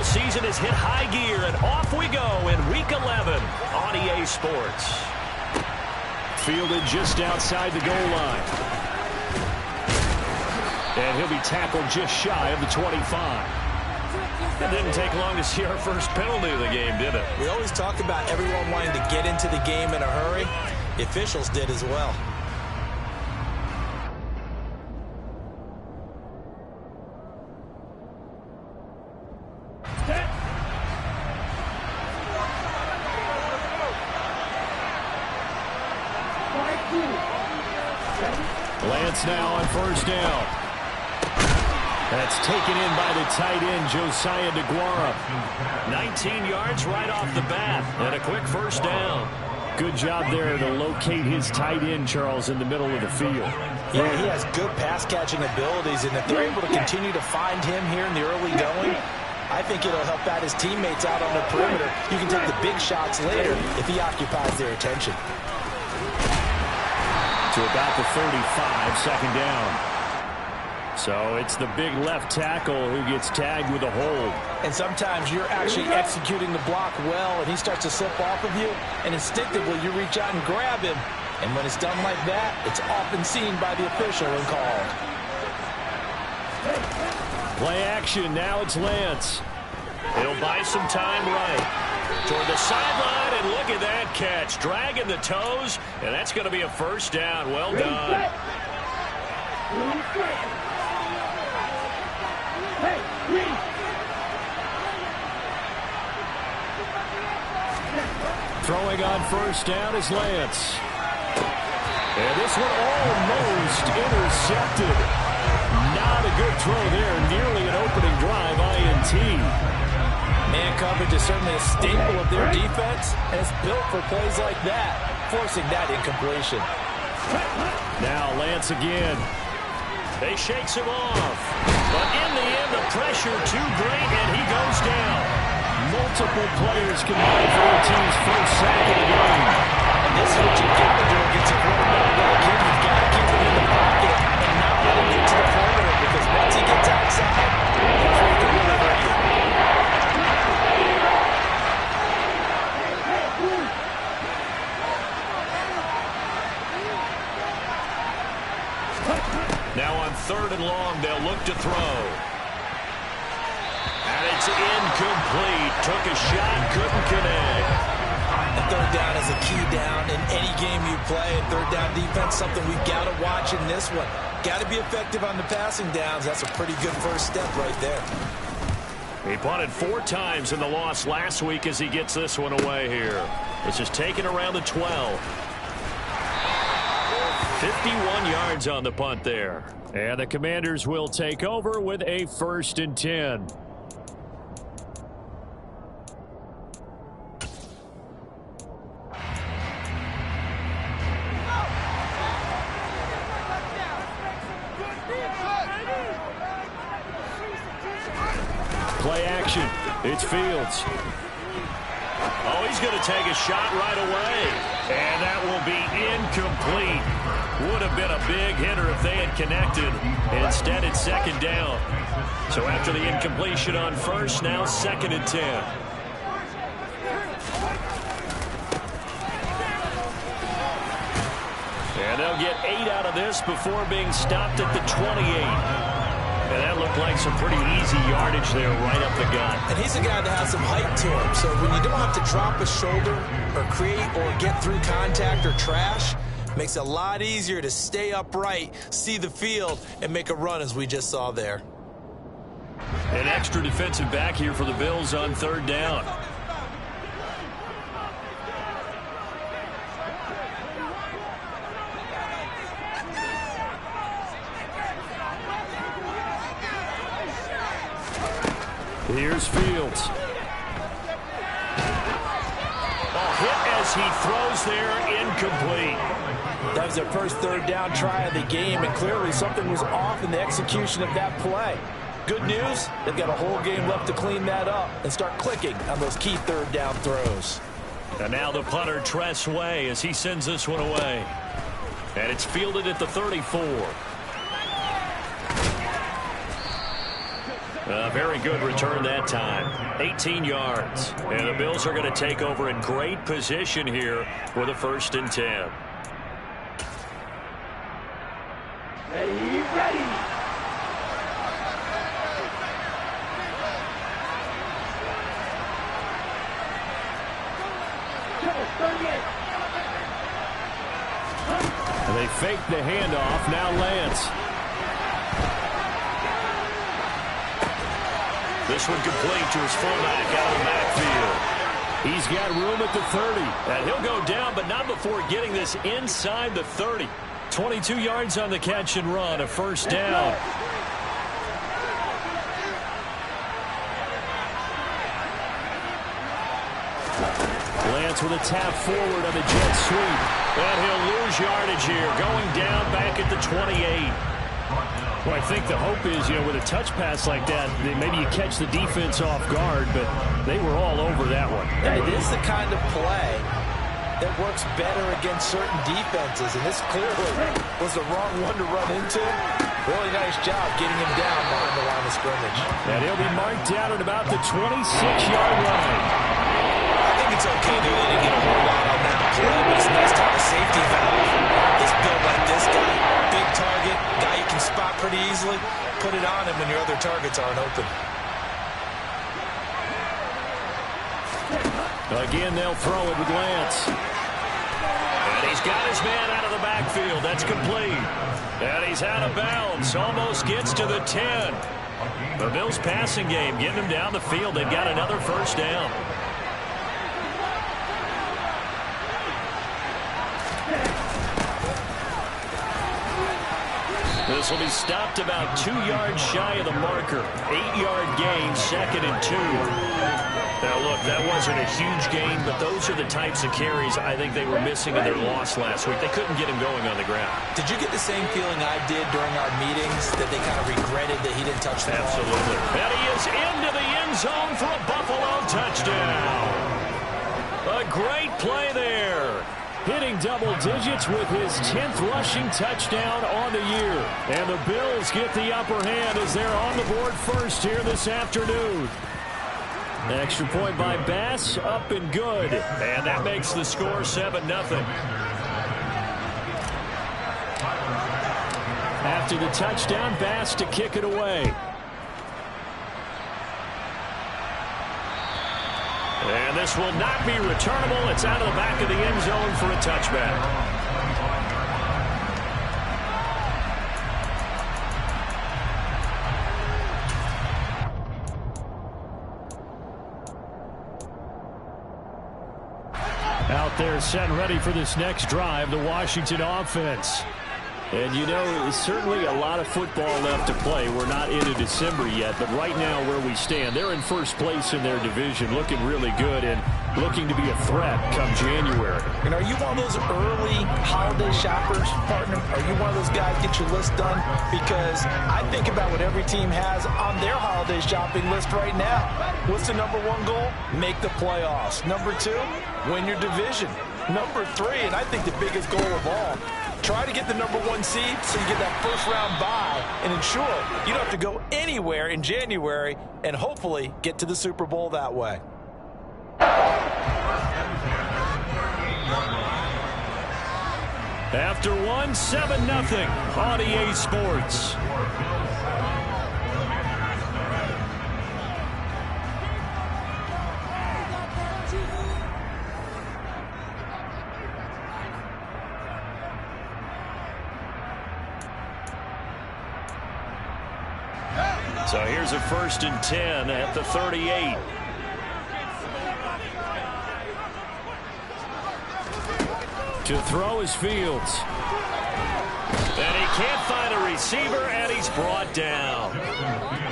football season has hit high gear, and off we go in Week 11 on EA Sports. Fielded just outside the goal line. And he'll be tackled just shy of the 25. It didn't take long to see our first penalty of the game, did it? We always talk about everyone wanting to get into the game in a hurry. The officials did as well. Lance now on first down. That's taken in by the tight end, Josiah DeGuara. 19 yards right off the bat, and a quick first down. Good job there to locate his tight end, Charles, in the middle of the field. Yeah, he has good pass-catching abilities, and if they're able to continue to find him here in the early going, I think it'll help out his teammates out on the perimeter. You can take the big shots later if he occupies their attention. To about the 35, second down. So it's the big left tackle who gets tagged with a hold. And sometimes you're actually executing the block well, and he starts to slip off of you, and instinctively you reach out and grab him. And when it's done like that, it's often seen by the official and called. Play action, now it's Lance. He'll buy some time right. Toward the sideline, and look at that catch. Dragging the toes, and that's going to be a first down. Well done. Throwing on first down is Lance. And this one almost intercepted. Not a good throw there. Nearly an opening drive INT. Man coverage is certainly a staple of their defense, and it's built for plays like that, forcing that incompletion. Now Lance again. They shakes him off. But in the end, the pressure too great, and he goes down. Multiple players combined for the team's first sack of the game. And this is what you got to do against a quarterback like him. You've got to keep him in the pocket and not let him get to the perimeter, because once he gets outside, that's where he can really hurt you. Now on 3rd and long, they'll look to throw. And it's incomplete. Took a shot, couldn't connect. And 3rd down is a key down in any game you play. And 3rd down defense, something we've got to watch in this one. Got to be effective on the passing downs. That's a pretty good first step right there. He punted 4 times in the loss last week as he gets this one away here. This is taken around the 12. 51 yards on the punt there. And the Commanders will take over with a 1st and 10. Play action. It's Fields. Oh, he's going to take a shot right away. And that will be incomplete. Would have been a big hitter if they had connected. And instead, it's 2nd down. So after the incompletion on 1st, now 2nd and 10. And they'll get 8 out of this before being stopped at the 28. And that looked like some pretty easy yardage there right up the gut. And he's a guy that has some height to him. So when you don't have to drop a shoulder or create or get through contact or trash, makes it a lot easier to stay upright, see the field, and make a run as we just saw there. An extra defensive back here for the Bills on 3rd down. Here's Fields. Hit as he throws there, incomplete. That was their first 3rd down try of the game, and clearly something was off in the execution of that play. Good news, they've got a whole game left to clean that up and start clicking on those key 3rd down throws. And now the punter, Tress Way, as he sends this one away. And it's fielded at the 34. A very good return that time. 18 yards. And the Bills are going to take over in great position here with a 1st and 10. Ready. They fake the handoff. Now Lance. This one complete to his fullback out of the backfield. He's got room at the 30. And he'll go down, but not before getting this inside the 30. 22 yards on the catch and run, a 1st down. Lance with a tap forward on the jet sweep. And he'll lose yardage here, going down back at the 28. Well, I think the hope is, with a touch pass like that, maybe you catch the defense off guard, but they were all over that one. Yeah, it is the kind of play that works better against certain defenses, and this clearly was the wrong one to run into. Really nice job getting him down behind the line of scrimmage. And he'll be marked down at about the 26-yard line. I think it's okay that they didn't get a whole lot on that play, but it's nice to have a safety valve. This build like this guy, big target, guy you can spot pretty easily, put it on him when your other targets aren't open. Again, they'll throw it with Lance. And he's got his man out of the backfield. That's complete. And he's out of bounds. Almost gets to the 10. The Bills passing game getting him down the field. They've got another 1st down. This will be stopped about 2 yards shy of the marker. 8-yard gain, 2nd and 2. Now, look, that wasn't a huge gain, but those are the types of carries I think they were missing in their loss last week. They couldn't get him going on the ground. Did you get the same feeling I did during our meetings, that they kind of regretted that he didn't touch the ball? Absolutely. And he is into the end zone for a Buffalo touchdown. A great play there. Hitting double digits with his 10th rushing touchdown on the year. And the Bills get the upper hand as they're on the board first here this afternoon. Extra point by Bass, up and good. And that makes the score 7-0. After the touchdown, Bass to kick it away. And this will not be returnable. It's out of the back of the end zone for a touchback. Out there set and ready for this next drive, the Washington offense. And, certainly a lot of football left to play. We're not into December yet, but right now where we stand, they're in first place in their division, looking really good and looking to be a threat come January. And are you one of those early holiday shoppers, partner? Are you one of those guys get your list done? Because I think about what every team has on their holiday shopping list right now. What's the number 1 goal? Make the playoffs. Number 2, win your division. Number 3, and I think the biggest goal of all, try to get the number 1 seed so you get that first-round bye and ensure you don't have to go anywhere in January and hopefully get to the Super Bowl that way. After 1, 7-0 on EA Sports. So here's a 1st and 10 at the 38. To throw is Fields. And he can't find a receiver, and he's brought down.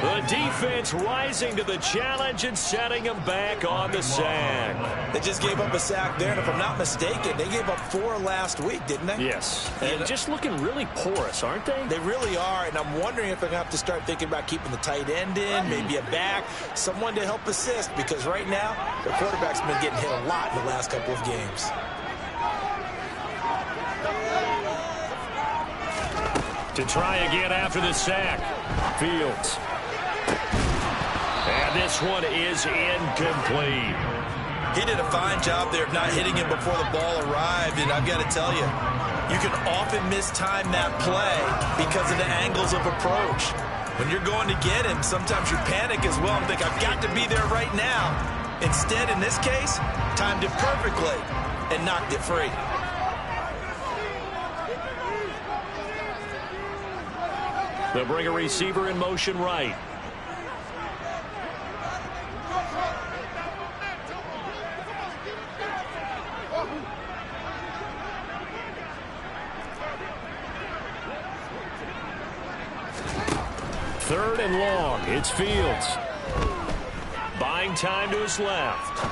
The defense rising to the challenge and setting him back on the sack. They just gave up a sack there, and if I'm not mistaken, they gave up 4 last week, didn't they? Yes. And just looking really porous, aren't they? They really are, and I'm wondering if they're going to have to start thinking about keeping the tight end in, maybe a back, someone to help assist, because right now, their quarterback's been getting hit a lot in the last couple of games. To try again after the sack. Fields. And this one is incomplete. He did a fine job there of not hitting him before the ball arrived, and I've got to tell you, you can often mistime that play because of the angles of approach. When you're going to get him, sometimes you panic as well and think, I've got to be there right now. Instead, in this case, timed it perfectly and knocked it free. They'll bring a receiver in motion right. Third and long. It's Fields. Buying time to his left.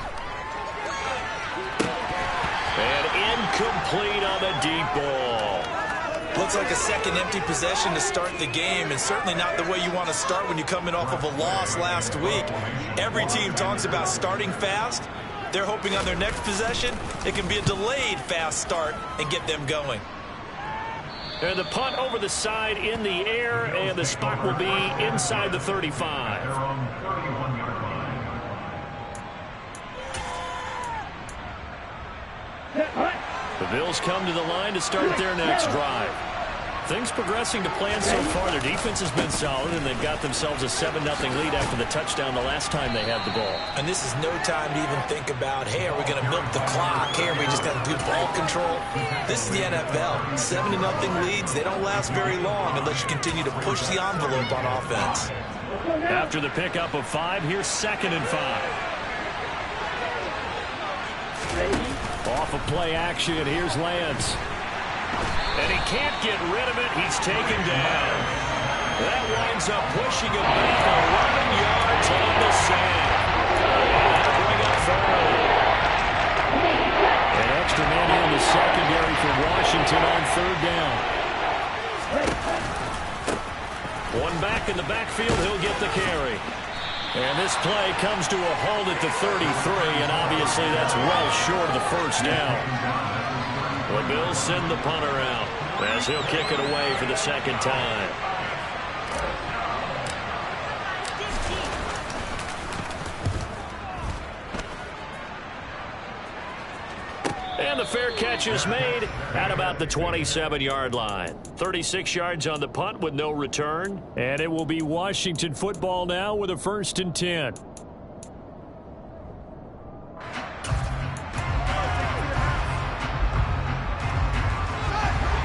And incomplete on the deep ball. Looks like a second empty possession to start the game, and certainly not the way you want to start when you're coming off of a loss last week. Every team talks about starting fast. They're hoping on their next possession it can be a delayed fast start and get them going. And the punt over the side in the air, and the spot will be inside the 35. The Bills come to the line to start their next drive. Things progressing to plan so far. Their defense has been solid, and they've got themselves a 7-0 lead after the touchdown the last time they had the ball. And this is no time to even think about, hey, are we going to milk the clock? Hey, are we just going to do ball control? This is the NFL. 7-0 leads, they don't last very long unless you continue to push the envelope on offense. After the pickup of 5, here's 2nd and 5. Off of play action, here's Lance. And he can't get rid of it. He's taken down. That winds up pushing him back 11 yards on the sand. That'll bring up 3rd. An extra man in the secondary for Washington on 3rd down. One back in the backfield, he'll get the carry. And this play comes to a halt at the 33, and obviously that's well short of the 1st down. The Bills send the punter out as he'll kick it away for the 2nd time. And the fair catch is made at about the 27-yard line. 36 yards on the punt with no return. And it will be Washington football now with a 1st and 10.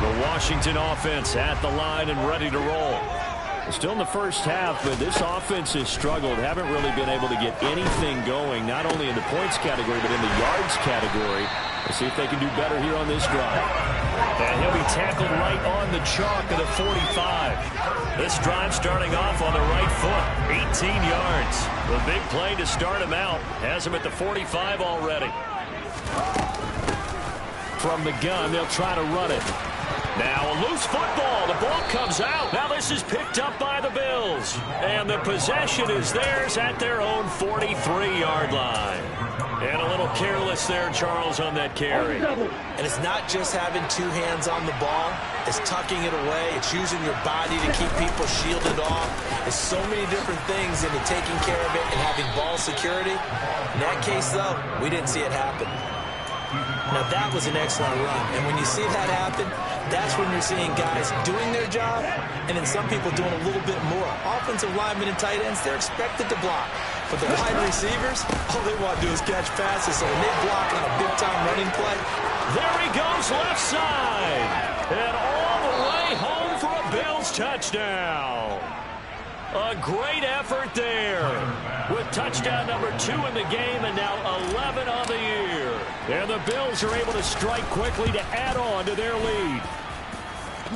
The Washington offense at the line and ready to roll. Still in the first half, but this offense has struggled. Haven't really been able to get anything going, not only in the points category, but in the yards category. Let's see if they can do better here on this drive. And he'll be tackled right on the chalk of the 45. This drive starting off on the right foot, 18 yards. The big play to start him out. Has him at the 45 already. From the gun, they'll try to run it. Now a loose football. The ball comes out. Now this is picked up by the Bills. And the possession is theirs at their own 43-yard line. And a little careless there, Charles, on that carry. And it's not just having 2 hands on the ball. It's tucking it away. It's using your body to keep people shielded off. There's so many different things into taking care of it and having ball security. In that case, though, we didn't see it happen. Now, that was an excellent run. And when you see that happen, that's when you're seeing guys doing their job and then some people doing a little bit more. Offensive linemen and tight ends, they're expected to block. But the wide receivers, all they want to do is catch passes. So when they block on a big-time running play, there he goes left side. And all the way home for a Bills touchdown. A great effort there with touchdown number 2 in the game and now 11 on the year. And the Bills are able to strike quickly to add on to their lead.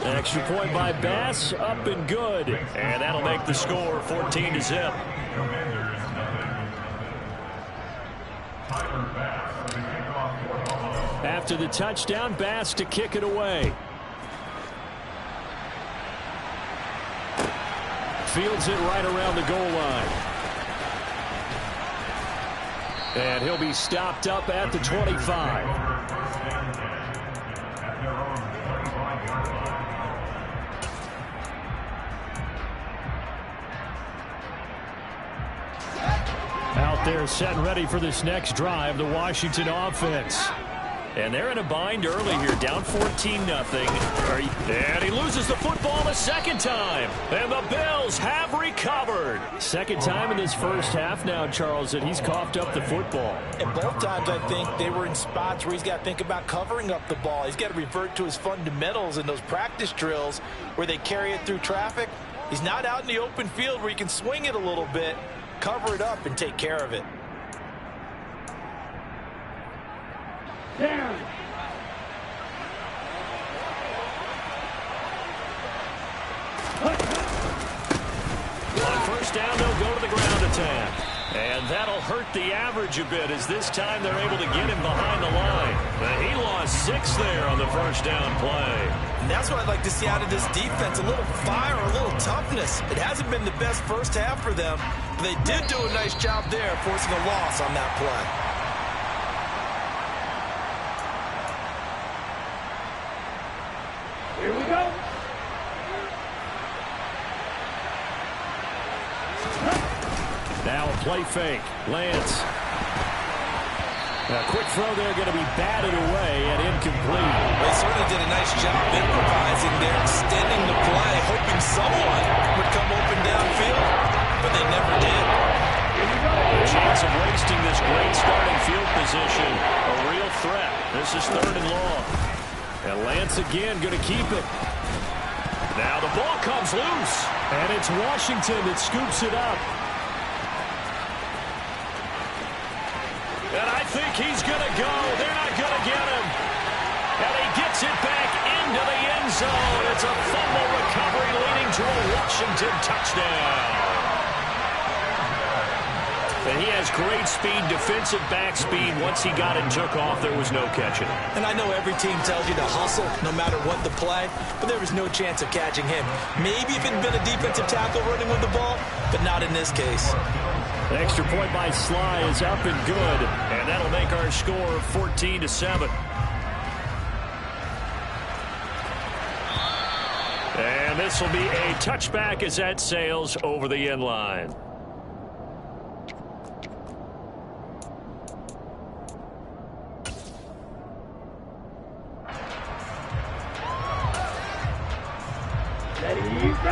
An extra point by Bass, up and good. And that'll make the score 14-0. After the touchdown, Bass to kick it away. Fields it right around the goal line. And he'll be stopped up at the 25. Out there set and ready for this next drive, the Washington offense. And they're in a bind early here, down 14-0. And he loses the football a second time. And the Bills have recovered. Second time in this first half now, Charles, that he's coughed up the football. And both times, I think, they were in spots where he's got to think about covering up the ball. He's got to revert to his fundamentals in those practice drills where they carry it through traffic. He's not out in the open field where he can swing it a little bit, cover it up, and take care of it. Down. On first down, they'll go to the ground attack. And that'll hurt the average a bit as this time they're able to get him behind the line. But he lost 6 there on the first down play. And that's what I'd like to see out of this defense, a little fire, a little toughness. It hasn't been the best first half for them, but they did do a nice job there forcing a loss on that play. Here we go. Now a play fake. Lance. A quick throw there going to be batted away and incomplete. They certainly did a nice job improvising there, extending the play, hoping someone would come open downfield, but they never did. A chance of wasting this great starting field position. A real threat. This is 3rd and long. And Lance again going to keep it. Now the ball comes loose. And it's Washington that scoops it up. And I think he's going to go. They're not going to get him. And he gets it back into the end zone. It's a fumble recovery leading to a Washington touchdown. And he has great speed, defensive back speed. Once he got it and took off, there was no catching him. And I know every team tells you to hustle no matter what the play, but there was no chance of catching him. Maybe if it had been a defensive tackle running with the ball, but not in this case. The extra point by Sly is up and good, and that'll make our score 14-7. And this will be a touchback as that sails over the end line.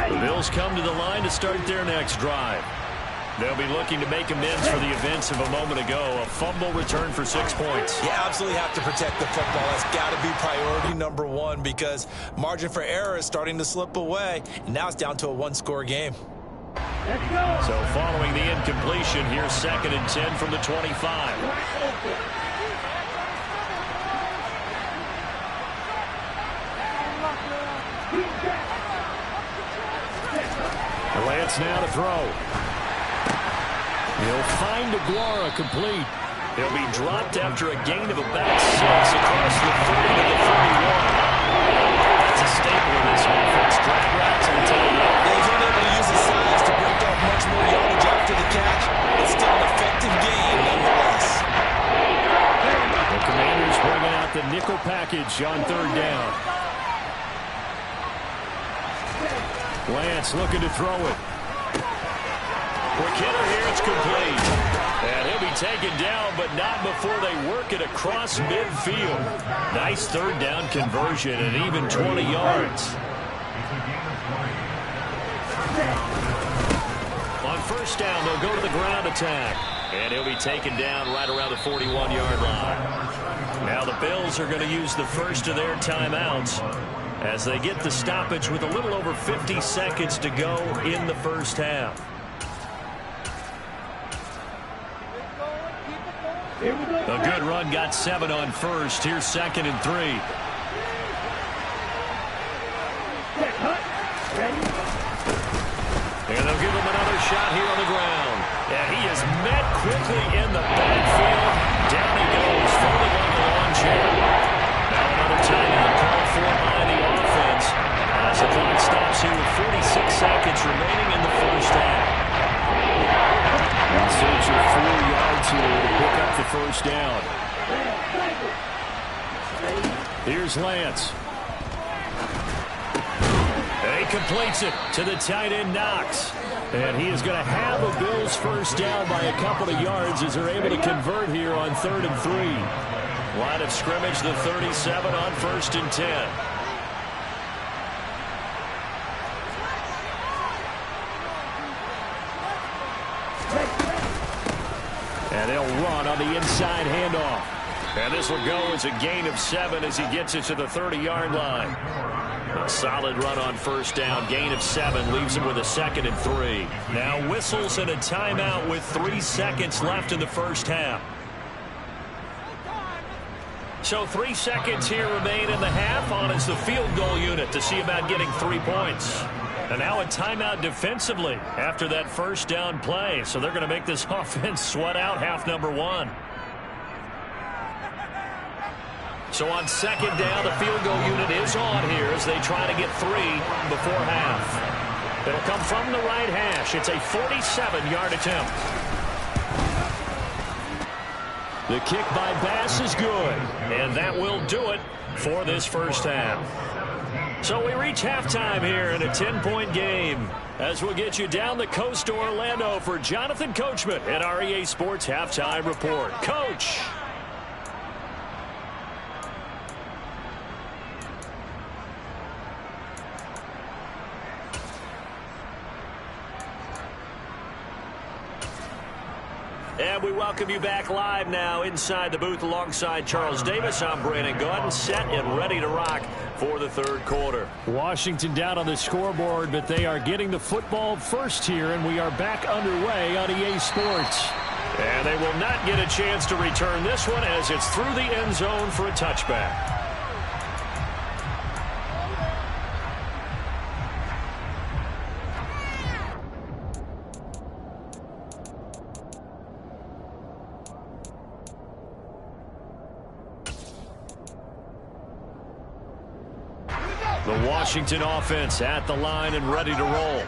The Bills come to the line to start their next drive. They'll be looking to make amends for the events of a moment ago. A fumble return for 6 points. You absolutely have to protect the football. That's got to be priority number 1 because margin for error is starting to slip away. And now it's down to a 1-score game. Let's go. So following the incompletion, here's 2nd and 10 from the 25. Lance now to throw. He'll find Aguara complete. He'll be dropped after a gain of about 6 across the 30 to the 31. That's a staple of this offense. Drag routes and take it. He's unable to use his size to break off much more yardage after the catch. It's still an effective gain nonetheless. The Commanders bringing out the nickel package on 3rd down. Lance looking to throw it. Quick hitter here, it's complete. And he'll be taken down, but not before they work it across midfield. Nice 3rd down conversion and even 20 yards. On first down, they'll go to the ground attack. And he'll be taken down right around the 41-yard line. Now the Bills are going to use the first of their timeouts as they get the stoppage with a little over 50 seconds to go in the first half. A good run, got 7 on first. Here's 2nd and 3. And they'll give him another shot here on the ground. And he is met quickly in the backfield. Down he goes, falling on the lawn chair. Now another timeout call for by the offense. As the clock stops here with 46 seconds remaining in the first half. In search of 4 yards here to pick up the first down. Here's Lance. And he completes it to the tight end Knox. And he is going to have a Bills first down by a couple of yards as they're able to convert here on 3rd and 3. Line of scrimmage, the 37 on 1st and 10. And they'll run on the inside handoff. And this will go as a gain of 7 as he gets it to the 30-yard line. A solid run on first down. Gain of 7 leaves him with a 2nd and 3. Now whistles and a timeout with 3 seconds left in the first half. So 3 seconds here remain in the half on as the field goal unit to see about getting 3 points. And now a timeout defensively after that first down play. So they're going to make this offense sweat out half number 1. So on 2nd down, the field goal unit is on here as they try to get 3 before half. It'll come from the right hash. It's a 47-yard attempt. The kick by Bass is good. And that will do it for this first half. So we reach halftime here in a 10-point game as we'll get you down the coast to Orlando for Jonathan Coachman at our EA Sports Halftime Report. Coach. And we welcome you back live now inside the booth alongside Charles Davis. I'm Brandon Gaudin, set and ready to rock for the 3rd quarter. Washington down on the scoreboard, but they are getting the football first here, and we are back underway on EA Sports. And they will not get a chance to return this one as it's through the end zone for a touchback. The Washington offense at the line and ready to roll.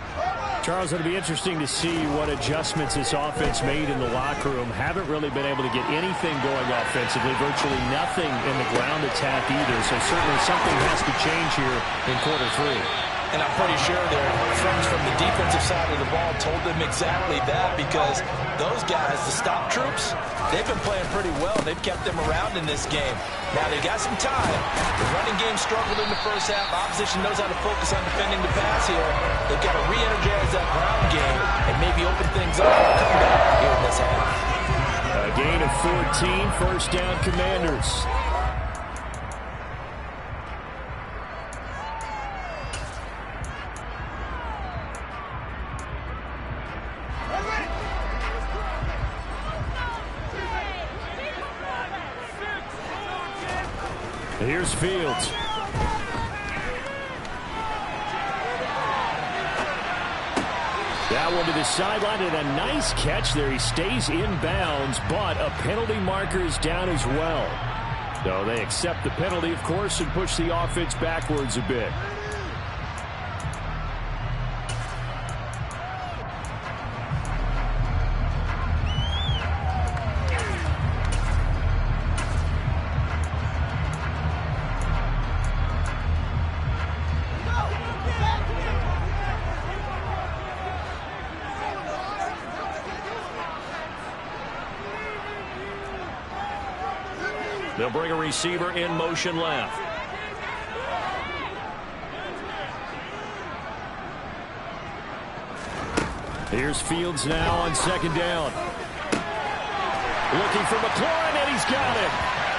Charles, it'll be interesting to see what adjustments this offense made in the locker room. Haven't really been able to get anything going offensively, virtually nothing in the ground attack either. So certainly something has to change here in quarter 3. And I'm pretty sure their friends from the defensive side of the ball told them exactly that, because those guys, the stop troops, they've been playing pretty well. They've kept them around in this game. Now, they've got some time. The running game struggled in the first half. Opposition knows how to focus on defending the pass here. They've got to re-energize that ground game and maybe open things up for a comeback here in this half. A gain of 14, first down Commanders. Here's Fields. That one to the sideline, and a nice catch there. He stays in bounds, but a penalty marker is down as well. So they accept the penalty, of course, and push the offense backwards a bit. They'll bring a receiver in motion left. Here's Fields now on 2nd down. Looking for McLaurin, and he's got it.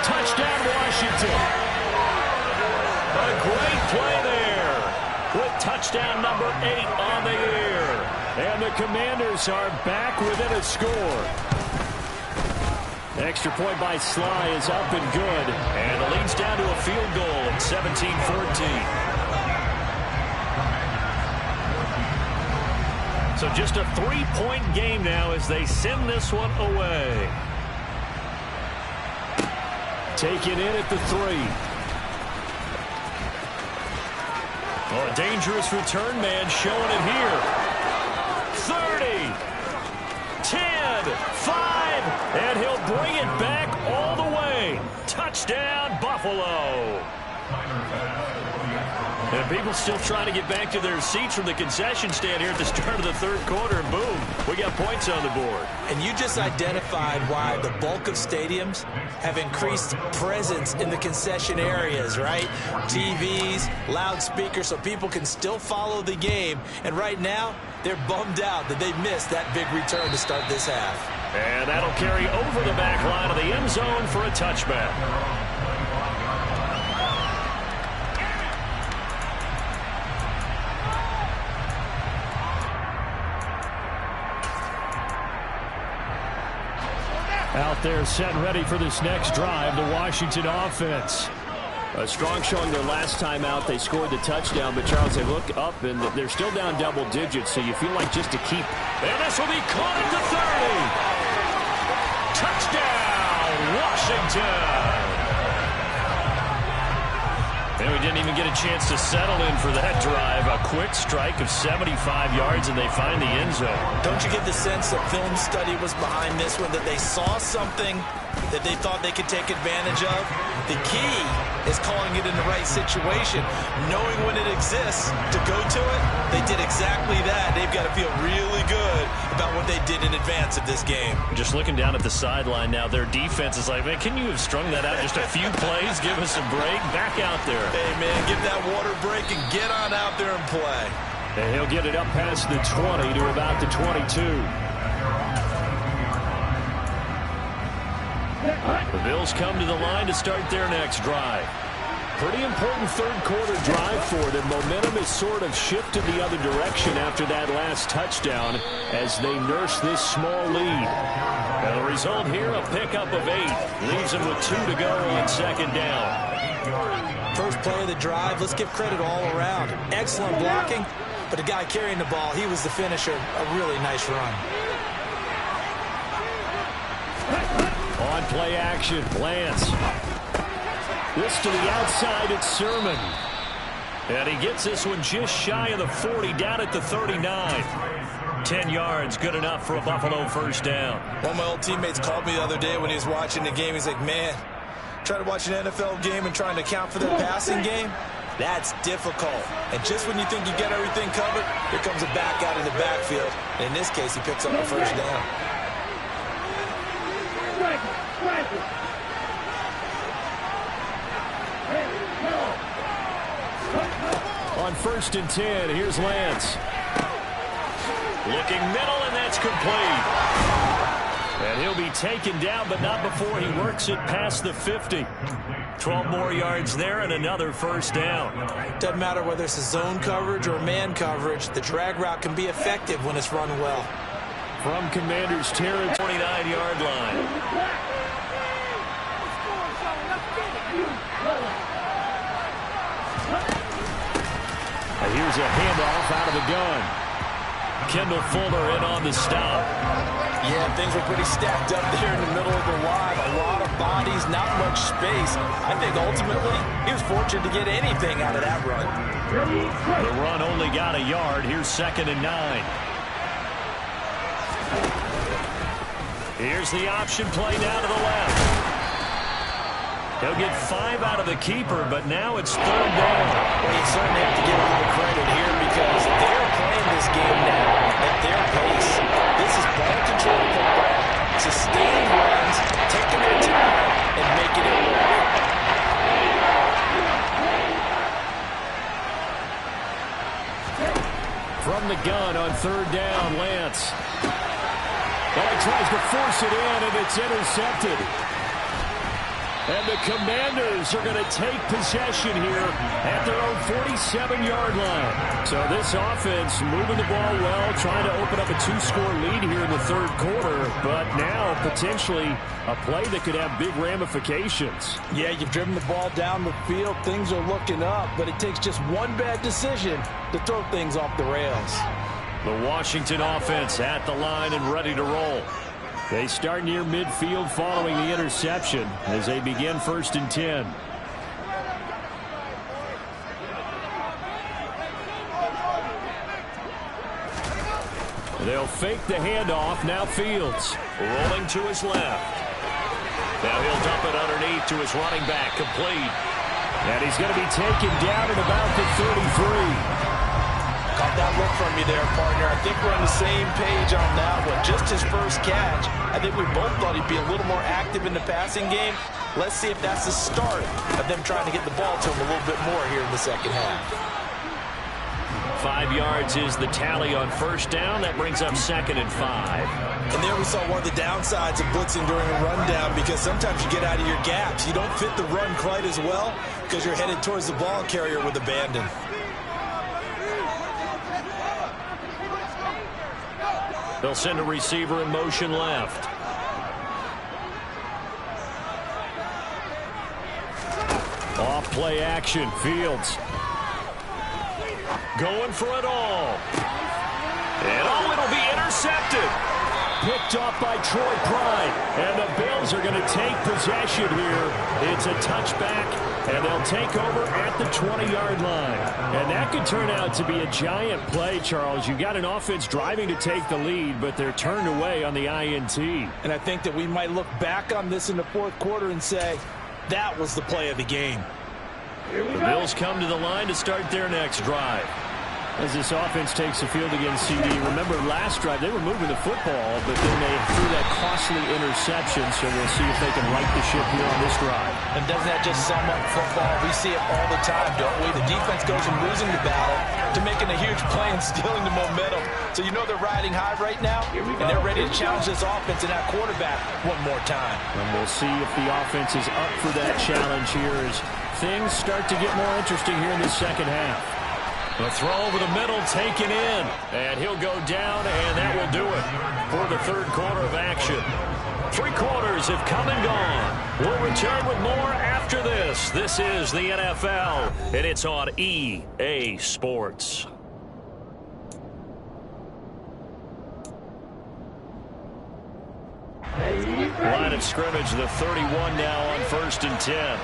Touchdown, Washington. A great play there with touchdown number 8 on the year. And the Commanders are back within a score. Extra point by Sly is up and good. And the lead's down to a field goal at 17-14. So just a 3-point game now as they send this one away. Taken in at the 3. Oh, a dangerous return man showing it here. 30, 10, 5, and he'll bring it back all the way. Touchdown, Buffalo. And people still trying to get back to their seats from the concession stand here at the start of the third quarter, and boom, we got points on the board. And you just identified why the bulk of stadiums have increased presence in the concession areas, right? TVs, loudspeakers, so people can still follow the game. And right now, they're bummed out that they missed that big return to start this half. And that'll carry over the back line of the end zone for a touchback. Out there set and ready for this next drive, the Washington offense. A strong showing their last time out. They scored the touchdown, but Charles, they look up and they're still down double digits, so you feel like just to keep. And this will be caught at the 30. Touchdown, Washington. And we didn't even get a chance to settle in for that drive. A quick strike of 75 yards, and they find the end zone. Don't you get the sense that film study was behind this one, that they saw something that they thought they could take advantage of? The key is calling it in the right situation, knowing when it exists to go to it. They did exactly that. They've got to feel really good about what they did in advance of this game. Just looking down at the sideline now, their defense is like, man, can you have strung that out just a few plays? Give us a break. Back out there. Hey, man, give that water break and get on out there and play. And he'll get it up past the 20 to about the 22. The Bills come to the line to start their next drive. Pretty important third quarter drive for them. Momentum is sort of shifted the other direction after that last touchdown as they nurse this small lead. And the result here, a pickup of 8. Leaves them with 2 to go on second down. First play of the drive, let's give credit all around. Excellent blocking, but the guy carrying the ball, he was the finisher. A really nice run. On play action, Lance. This to the outside, it's Sermon. And he gets this one just shy of the 40, down at the 39. 10 yards, good enough for a Buffalo first down. One of my old teammates called me the other day when he was watching the game. He's like, man, trying to watch an NFL game and trying to account for their passing game, that's difficult. And just when you think you get everything covered, here comes a back out of the backfield. And in this case, he picks up a first down. On 1st and 10, here's Lance. Looking middle, and that's complete. And he'll be taken down, but not before he works it past the 50. 12 more yards there and another first down. Doesn't matter whether it's a zone coverage or man coverage, the drag route can be effective when it's run well. From Commander's territory, 29-yard line. Here's a handoff out of the gun. Kendall Fuller in on the stop. Yeah, things were pretty stacked up there in the middle of the line. A lot of bodies, not much space. I think ultimately he was fortunate to get anything out of that run. The run only got a yard. Here's 2nd and 9. Here's the option play now to the left. He'll get 5 out of the keeper, but now it's 3rd down. Well, you certainly have to give a little credit here because they're playing this game now at their pace. This is ball control football, sustained runs, taking their time, and making it work. From the gun on 3rd down, Lance. Well, he tries to force it in, and it's intercepted. And the Commanders are going to take possession here at their own 47-yard line. So this offense moving the ball well, trying to open up a 2-score lead here in the third quarter, but now potentially a play that could have big ramifications. Yeah, you've driven the ball down the field. Things are looking up, but it takes just one bad decision to throw things off the rails. The Washington offense at the line and ready to roll. They start near midfield following the interception as they begin 1st and 10. They'll fake the handoff. Now Fields rolling to his left. Now he'll dump it underneath to his running back. Complete. And he's going to be taken down at about the 33. Caught that look from you there, partner. I think we're on the same page on that one. Just his first catch. I think we both thought he'd be a little more active in the passing game. Let's see if that's the start of them trying to get the ball to him a little bit more here in the second half. 5 yards is the tally on first down. That brings up 2nd and 5. And there we saw one of the downsides of blitzing during a rundown, because sometimes you get out of your gaps. You don't fit the run quite as well because you're headed towards the ball carrier with abandon. They'll send a receiver in motion left. Off play action. Fields going for it all. And it'll be intercepted. Picked off by Troy Pride. And the Bills are going to take possession here. It's a touchback, and they'll take over at the 20-yard line. And that could turn out to be a giant play, Charles. You got an offense driving to take the lead, but they're turned away on the INT. And I think that we might look back on this in the fourth quarter and say, that was the play of the game. The Bills come to the line to start their next drive. As this offense takes the field against CD, remember last drive they were moving the football, but then they threw that costly interception, so we'll see if they can right the ship here on this drive. And doesn't that just sum up football? We see it all the time, don't we? The defense goes from losing the battle to making a huge play and stealing the momentum. So you know they're riding high right now, and they're ready to challenge this offense and that quarterback one more time. And we'll see if the offense is up for that challenge here as things start to get more interesting here in the second half. The throw over the middle taken in, and he'll go down, and that will do it for the third quarter of action. 3 quarters have come and gone. We'll return with more after this. This is the NFL, and it's on EA Sports. Line of scrimmage, the 31 now on 1st and 10.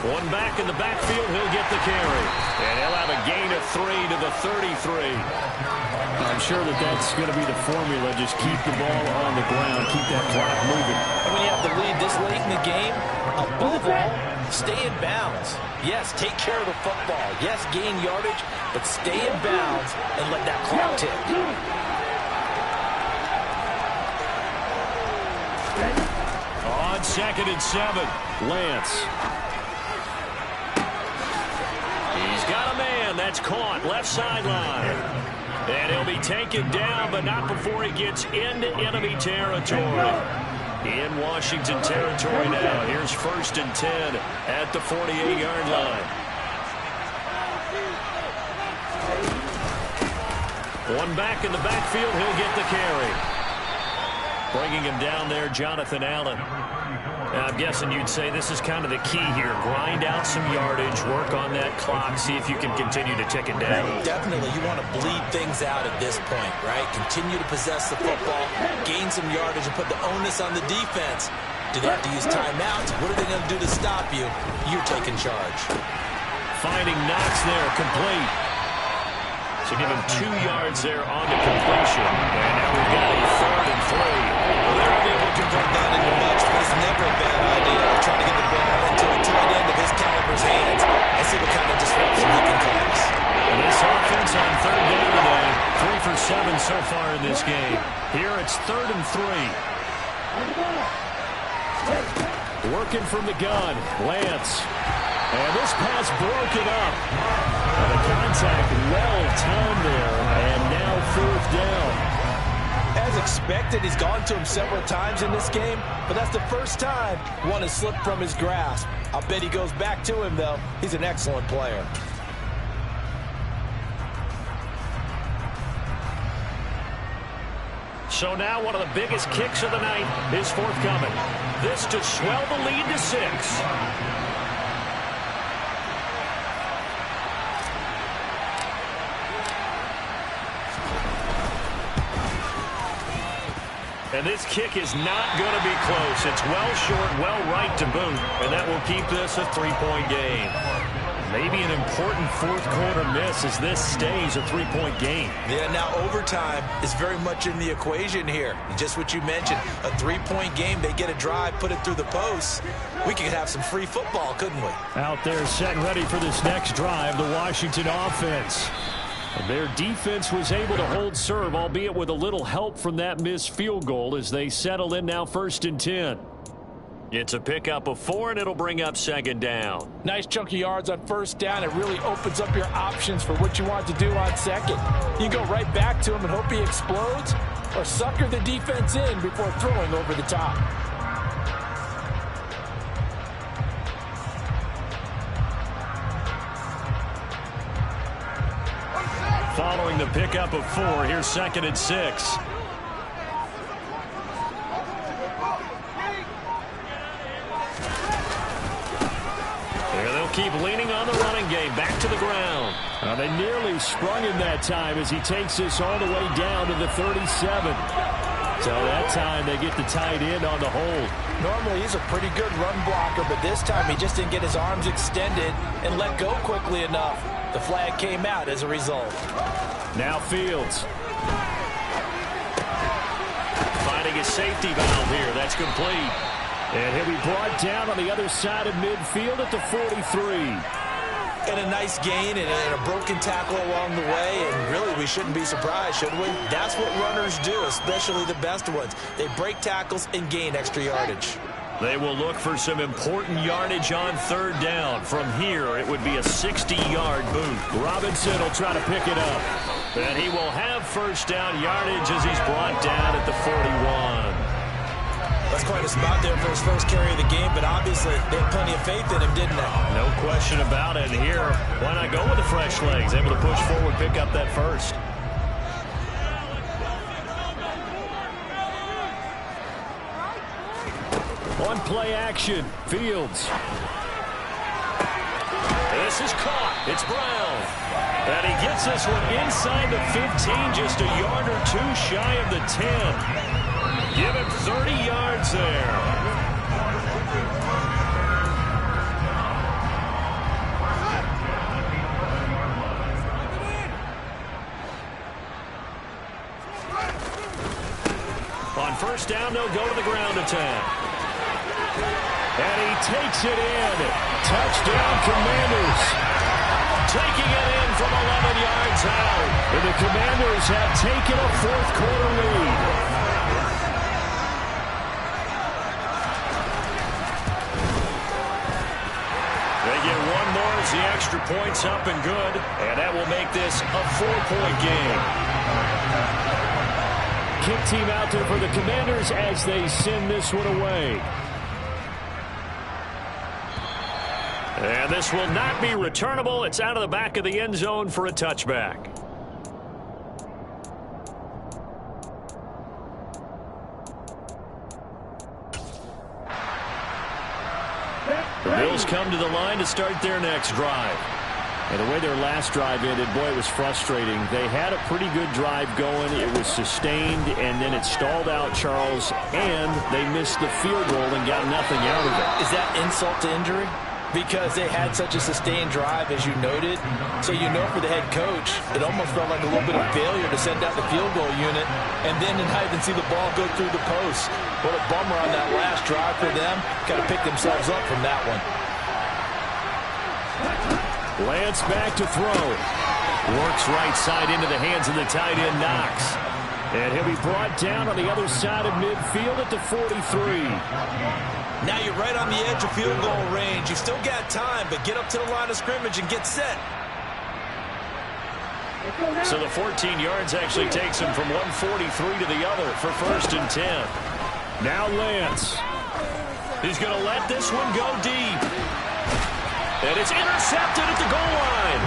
One back in the backfield, he'll get the carry. And he'll have a gain of 3 to the 33. I'm sure that that's going to be the formula. Just keep the ball on the ground, keep that clock moving. And when you have the lead this late in the game, above all, stay in bounds. Yes, take care of the football. Yes, gain yardage, but stay in bounds and let that clock tick. On 2nd and 7, Lance. He's got a man. That's caught. Left sideline. And he'll be taken down, but not before he gets into enemy territory. In Washington territory now. Here's 1st and 10 at the 48-yard line. One back in the backfield. He'll get the carry. Bringing him down there, Jonathan Allen. I'm guessing you'd say this is kind of the key here. Grind out some yardage, work on that clock, see if you can continue to tick it down. Definitely, you want to bleed things out at this point, right? Continue to possess the football, gain some yardage, and put the onus on the defense. Do they have to use timeouts? What are they going to do to stop you? You're taking charge. Finding Knox there, complete. So give him 2 yards there on the completion. And now we've got a 3rd and 3. Well, they're able to convert that into much, but it's never a bad idea to try to get the ball into a tight end of his caliber's hands and see what kind of disruption he can cause. And this offense on 3rd down today, 3 for 7 so far in this game. Here it's 3rd and 3. Working from the gun, Lance. And this pass broken up. And the contact well timed there, and now 4th down. As expected, he's gone to him several times in this game, but that's the first time one has slipped from his grasp. I'll bet he goes back to him, though. He's an excellent player. So now one of the biggest kicks of the night is forthcoming. This to swell the lead to 6. And this kick is not going to be close. It's well short, well right to boot, and that will keep this a 3-point game. Maybe an important fourth quarter miss as this stays a three-point game. Yeah, now overtime is very much in the equation here. Just what you mentioned, a three-point game, they get a drive, put it through the posts. We could have some free football, couldn't we? Out there set and ready for this next drive, the Washington offense. Their defense was able to hold serve, albeit with a little help from that missed field goal as they settle in now 1st and 10. It's a pickup of 4, and it'll bring up 2nd down. Nice chunk of yards on 1st down. It really opens up your options for what you want to do on 2nd. You go right back to him and hope he explodes, or sucker the defense in before throwing over the top. Following the pickup of 4, here's 2nd and 6. Keep leaning on the running game. Back to the ground. They nearly sprung him that time as he takes this all the way down to the 37. So that time they get the tight end on the hold. Normally he's a pretty good run blocker, but this time he just didn't get his arms extended and let go quickly enough. The flag came out as a result. Now Fields. Finding a safety valve here. That's complete. And he'll be brought down on the other side of midfield at the 43. And a nice gain and a broken tackle along the way. And really, we shouldn't be surprised, should we? That's what runners do, especially the best ones. They break tackles and gain extra yardage. They will look for some important yardage on 3rd down. From here, it would be a 60-yard boot. Robinson will try to pick it up. And he will have 1st down yardage as he's brought down at the 41. That's quite a spot there for his first carry of the game, but obviously they had plenty of faith in him, didn't they? No question about it. Here, why not go with the fresh legs? Able to push forward, pick up that 1st. On play action, Fields. This is caught. It's Brown. And he gets this one inside the 15, just a yard or 2 shy of the 10. Give him 30 yards there. On 1st down, they'll go to the ground attack. And he takes it in. Touchdown, Commanders. Taking it in from 11 yards out. And the Commanders have taken a 4th quarter lead. The extra point's up and good, and that will make this a 4-point game. Kick team out there for the Commanders as they send this one away. And this will not be returnable. It's out of the back of the end zone for a touchback. The Bills come to the line to start their next drive. And the way their last drive ended, boy, it was frustrating. They had a pretty good drive going. It was sustained, and then it stalled out, Charles, and they missed the field goal and got nothing out of it. Is that insult to injury? Because they had such a sustained drive, as you noted. So you know for the head coach, it almost felt like a little bit of failure to send out the field goal unit and then not even see the ball go through the post. What a bummer on that last drive for them. Got to pick themselves up from that one. Lance back to throw. Works right side into the hands of the tight end, Knox. And he'll be brought down on the other side of midfield at the 43. Now you're right on the edge of field goal range. You've still got time, but get up to the line of scrimmage and get set. So the 14 yards actually takes him from 143 to the other for 1st and 10. Now Lance. He's going to let this one go deep. And it's intercepted at the goal line.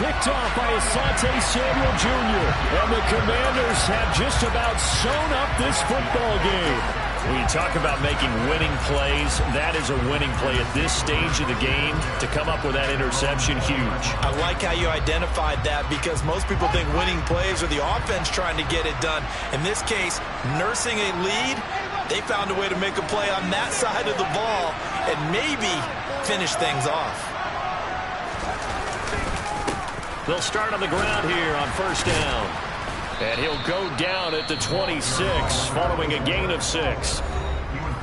Picked off by Asante Samuel Jr. And the Commanders have just about sewn up this football game. When you talk about making winning plays, that is a winning play at this stage of the game. To come up with that interception, huge. I like how you identified that because most people think winning plays are the offense trying to get it done. In this case, nursing a lead, they found a way to make a play on that side of the ball and maybe finish things off. They'll start on the ground here on first down. And he'll go down at the 26 following a gain of 6.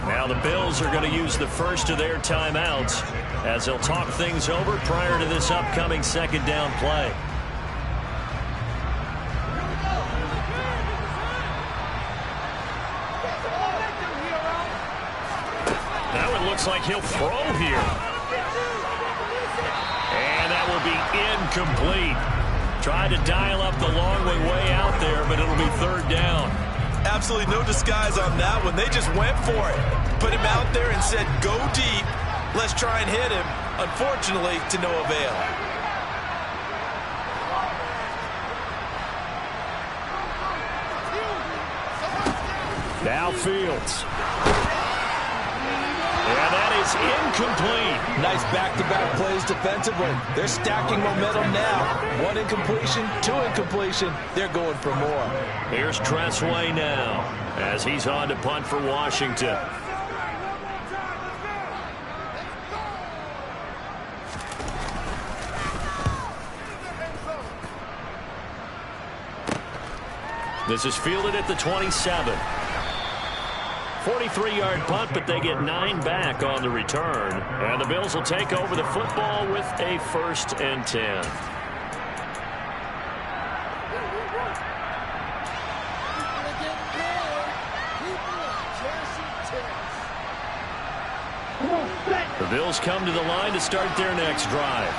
Now the Bills are going to use the first of their timeouts as they'll talk things over prior to this upcoming second down play. Now it looks like he'll throw here. And that will be incomplete. Tried to dial up the long way out there, but it'll be third down. Absolutely no disguise on that one. They just went for it. Put him out there and said, go deep. Let's try and hit him. Unfortunately, to no avail. Now Fields. Yeah, that is incomplete. Nice back-to-back plays defensively. They're stacking momentum now. 1 incompletion, 2 incompletion. They're going for more. Here's Tressway now as he's on to punt for Washington. This is fielded at the 27. 43-yard punt, but they get 9 back on the return. And the Bills will take over the football with a 1st and 10. The Bills come to the line to start their next drive.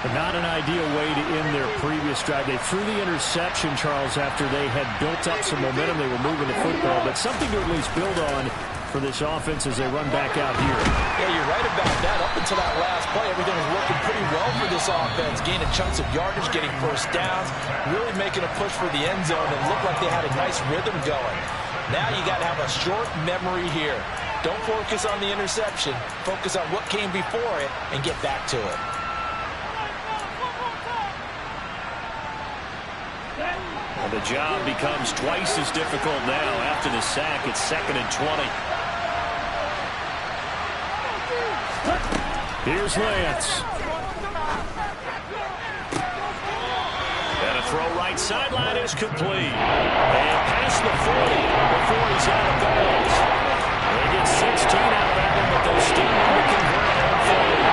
But not an ideal way to end their previous drive. They threw the interception, Charles, after they had built up some momentum. They were moving the football, but something to at least build on for this offense as they run back out here. Yeah, you're right about that. Up until that last play, everything was working pretty well for this offense. Gaining chunks of yardage, getting first downs, really making a push for the end zone, and looked like they had a nice rhythm going. Now you got to have a short memory here. Don't focus on the interception. Focus on what came before it and get back to it. And the job becomes twice as difficult now after the sack. It's 2nd and 20. Here's Lance. And a throw right sideline is complete. And past the 40 before he's out of bounds. They get 16 out of that one, but they'll still need to convert on 30.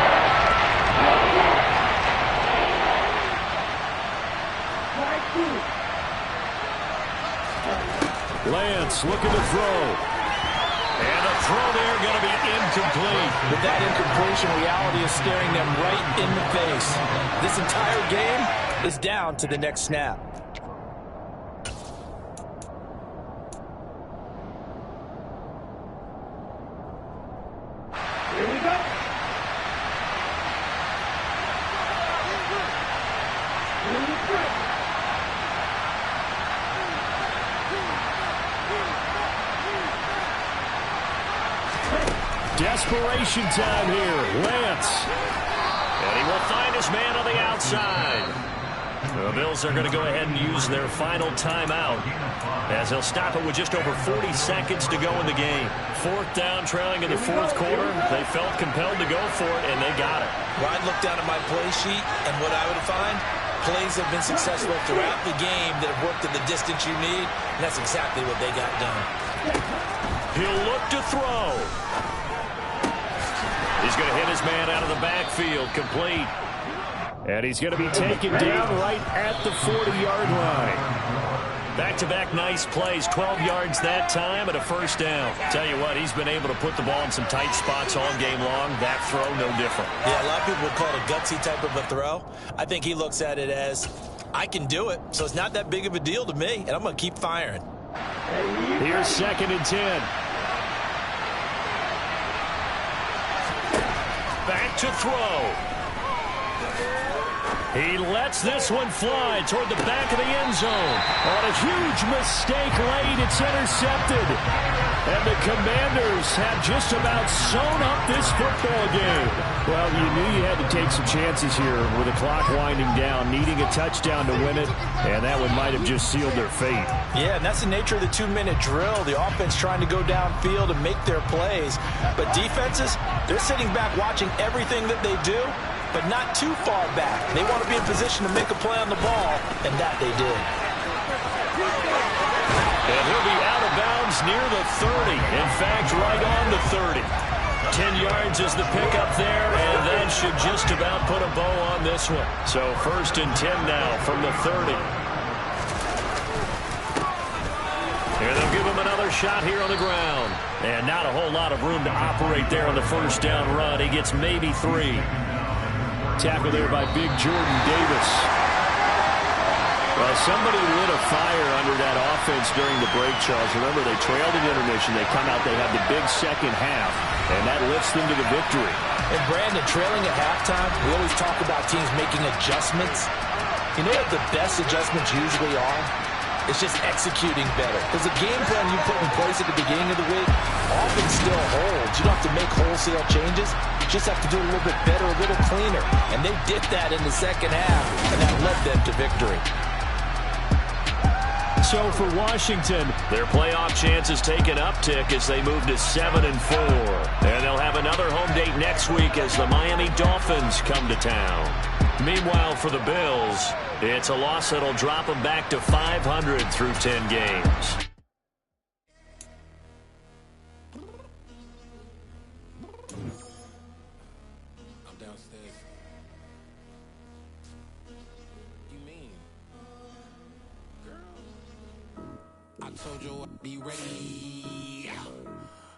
Lance looking to throw. And a throw there going to be incomplete. With that incompletion, reality is staring them right in the face. This entire game is down to the next snap. Here we go. Desperation time here. Lance. And he will find his man on the outside. The Bills are going to go ahead and use their final timeout as they'll stop it with just over 40 seconds to go in the game. 4th down, trailing in the 4th quarter. They felt compelled to go for it, and they got it. Well, I'd look down at my play sheet, and what I would find, plays have been successful throughout the game that have worked at the distance you need, and that's exactly what they got done. He'll look to throw. He's going to hit his man out of the backfield, complete. And he's going to be taken down right at the 40-yard line. Back-to-back nice plays, 12 yards that time and a 1st down. Tell you what, he's been able to put the ball in some tight spots all game long. That throw, no different. Yeah, a lot of people would call it a gutsy type of a throw. I think he looks at it as, I can do it, so it's not that big of a deal to me, and I'm going to keep firing. Here's 2nd and 10. Back to throw. He lets this one fly toward the back of the end zone. On a huge mistake late, it's intercepted. And the Commanders have just about sewn up this football game. Well, you knew you had to take some chances here with the clock winding down, needing a touchdown to win it, and that one might have just sealed their fate. Yeah, and that's the nature of the 2-minute drill. The offense trying to go downfield and make their plays. But defenses, they're sitting back watching everything that they do but not too far back. They want to be in position to make a play on the ball, and that they did. And he'll be out of bounds near the 30. In fact, right on the 30. 10 yards is the pickup there, and that should just about put a bow on this one. So 1st and 10 now from the 30. And they'll give him another shot here on the ground. And not a whole lot of room to operate there on the first down run. He gets maybe 3. Tackle there by big Jordan Davis. Well, somebody lit a fire under that offense during the break, Charles. Remember, they trailed at intermission. They come out, they have the big second half, and that lifts them to the victory. And Brandon, trailing at halftime, we always talk about teams making adjustments. You know what the best adjustments usually are? It's just executing better. Because the game plan you put in place at the beginning of the week often still holds. You don't have to make wholesale changes. You just have to do it a little bit better, a little cleaner. And they did that in the second half, and that led them to victory. So for Washington, their playoff chances take an uptick as they move to 7-4. And they'll have another home date next week as the Miami Dolphins come to town. Meanwhile, for the Bills, it's a loss that'll drop them back to 500 through 10 games. I'm downstairs. You mean? Girl, I told you I'd be ready.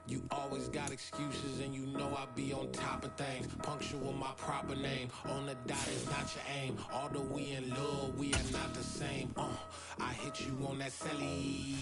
You always got excuses and you know I be on top of things. Punctual my proper name. On the dot is not your aim. Although we in love, we are not the same. I hit you on that celly.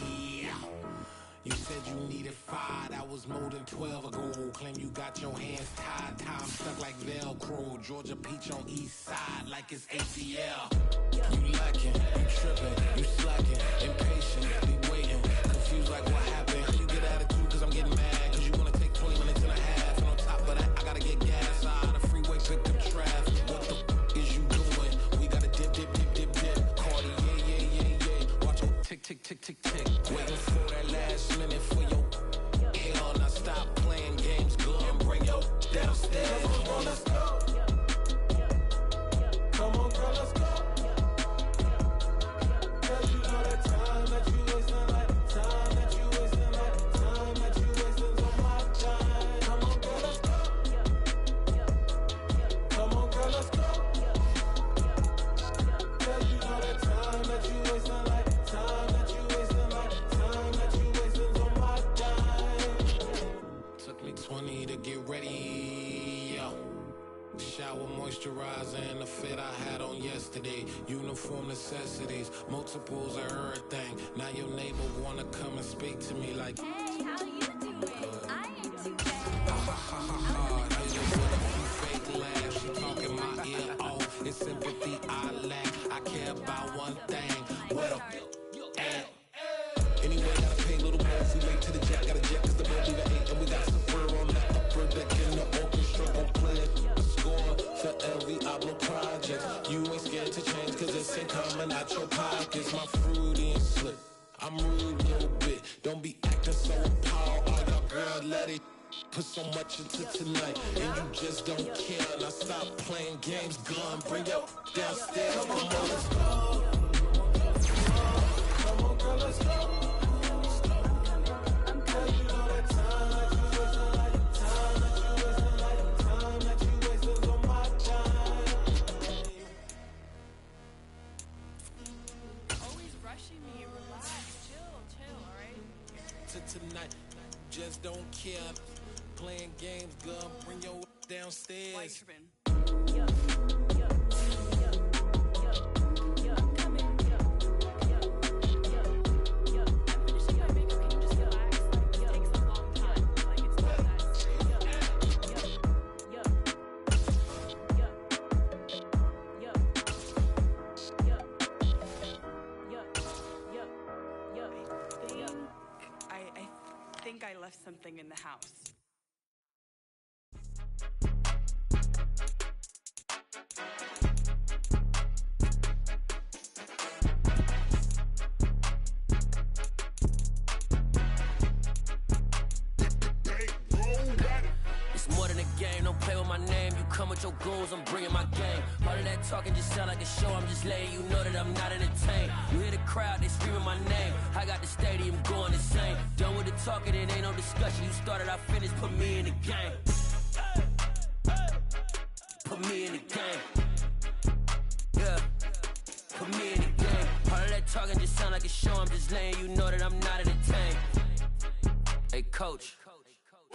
You said you needed 5, that was more than 12 ago. Claim you got your hands tied, time stuck like Velcro. Georgia Peach on east side like it's ATL. You lacking, you tripping, you slacking, impatient, be waiting, confused like what happened. You get attitude cause I'm getting mad, cause you wanna take 20 minutes and a half. And on top of that, I gotta get gas out of the freeway, pick up traffic. What the f is you doing? We gotta dip, dip, dip, dip, dip. Cardi, yeah. Watch your tick, tick, tick, tick, tick. Waiting for that last minute for your hell. Now stop playing games, go and bring your downstairs. Come on, let's go. Come on, girl, let's go. Cause you know that time that you wasting, like time that you wasting, like time that you wasting on my time. Come on, girl, let's go. Come on, girl, let's go. Cause you know that time that you wasting, like time that you wasting, like time that you wasting on my time. Took me 20 to get ready, yo. Shower moisturizer and the fit I had on yesterday. Uniform necessities, multiples of everything. Now your neighbor wanna come and speak to me like, Hey, how you doing? I ain't too bad. haters with a few fake laughs. She talking my ear off. It's sympathy I lack. I care about one thing. What up? Anyway, gotta pay a little more if we late to the jet. Got a jet cause the boat leave at 8. And we got some fur on the upper deck in the orchestra. Gon' play a score for every album project. You ain't scared to change cause it's ain't coming out your pockets. My fruity and slip. I'm rude a little bit. Don't be acting so appalled. All y'all girl, let it put so much into tonight. And you just don't care. Now stop playing games. Gun, bring your downstairs. Come on, let's go. Come on, girl, let's go. Tonight, just don't care. Playing games, girl, bring your downstairs. I left something in the house. It's more than a game, don't play with my my name, you come with your goons, I'm bringing my game. All of that talking just sound like a show, I'm just letting you know that I'm not entertained. You hear the crowd, they screaming my name. I got the stadium going insane. Done with the talking, it ain't no discussion. You started, I finished, put me in the game. Put me in the game. Yeah. Put me in the game. All of that talking just sound like a show, I'm just letting you know that I'm not entertained. Hey, coach.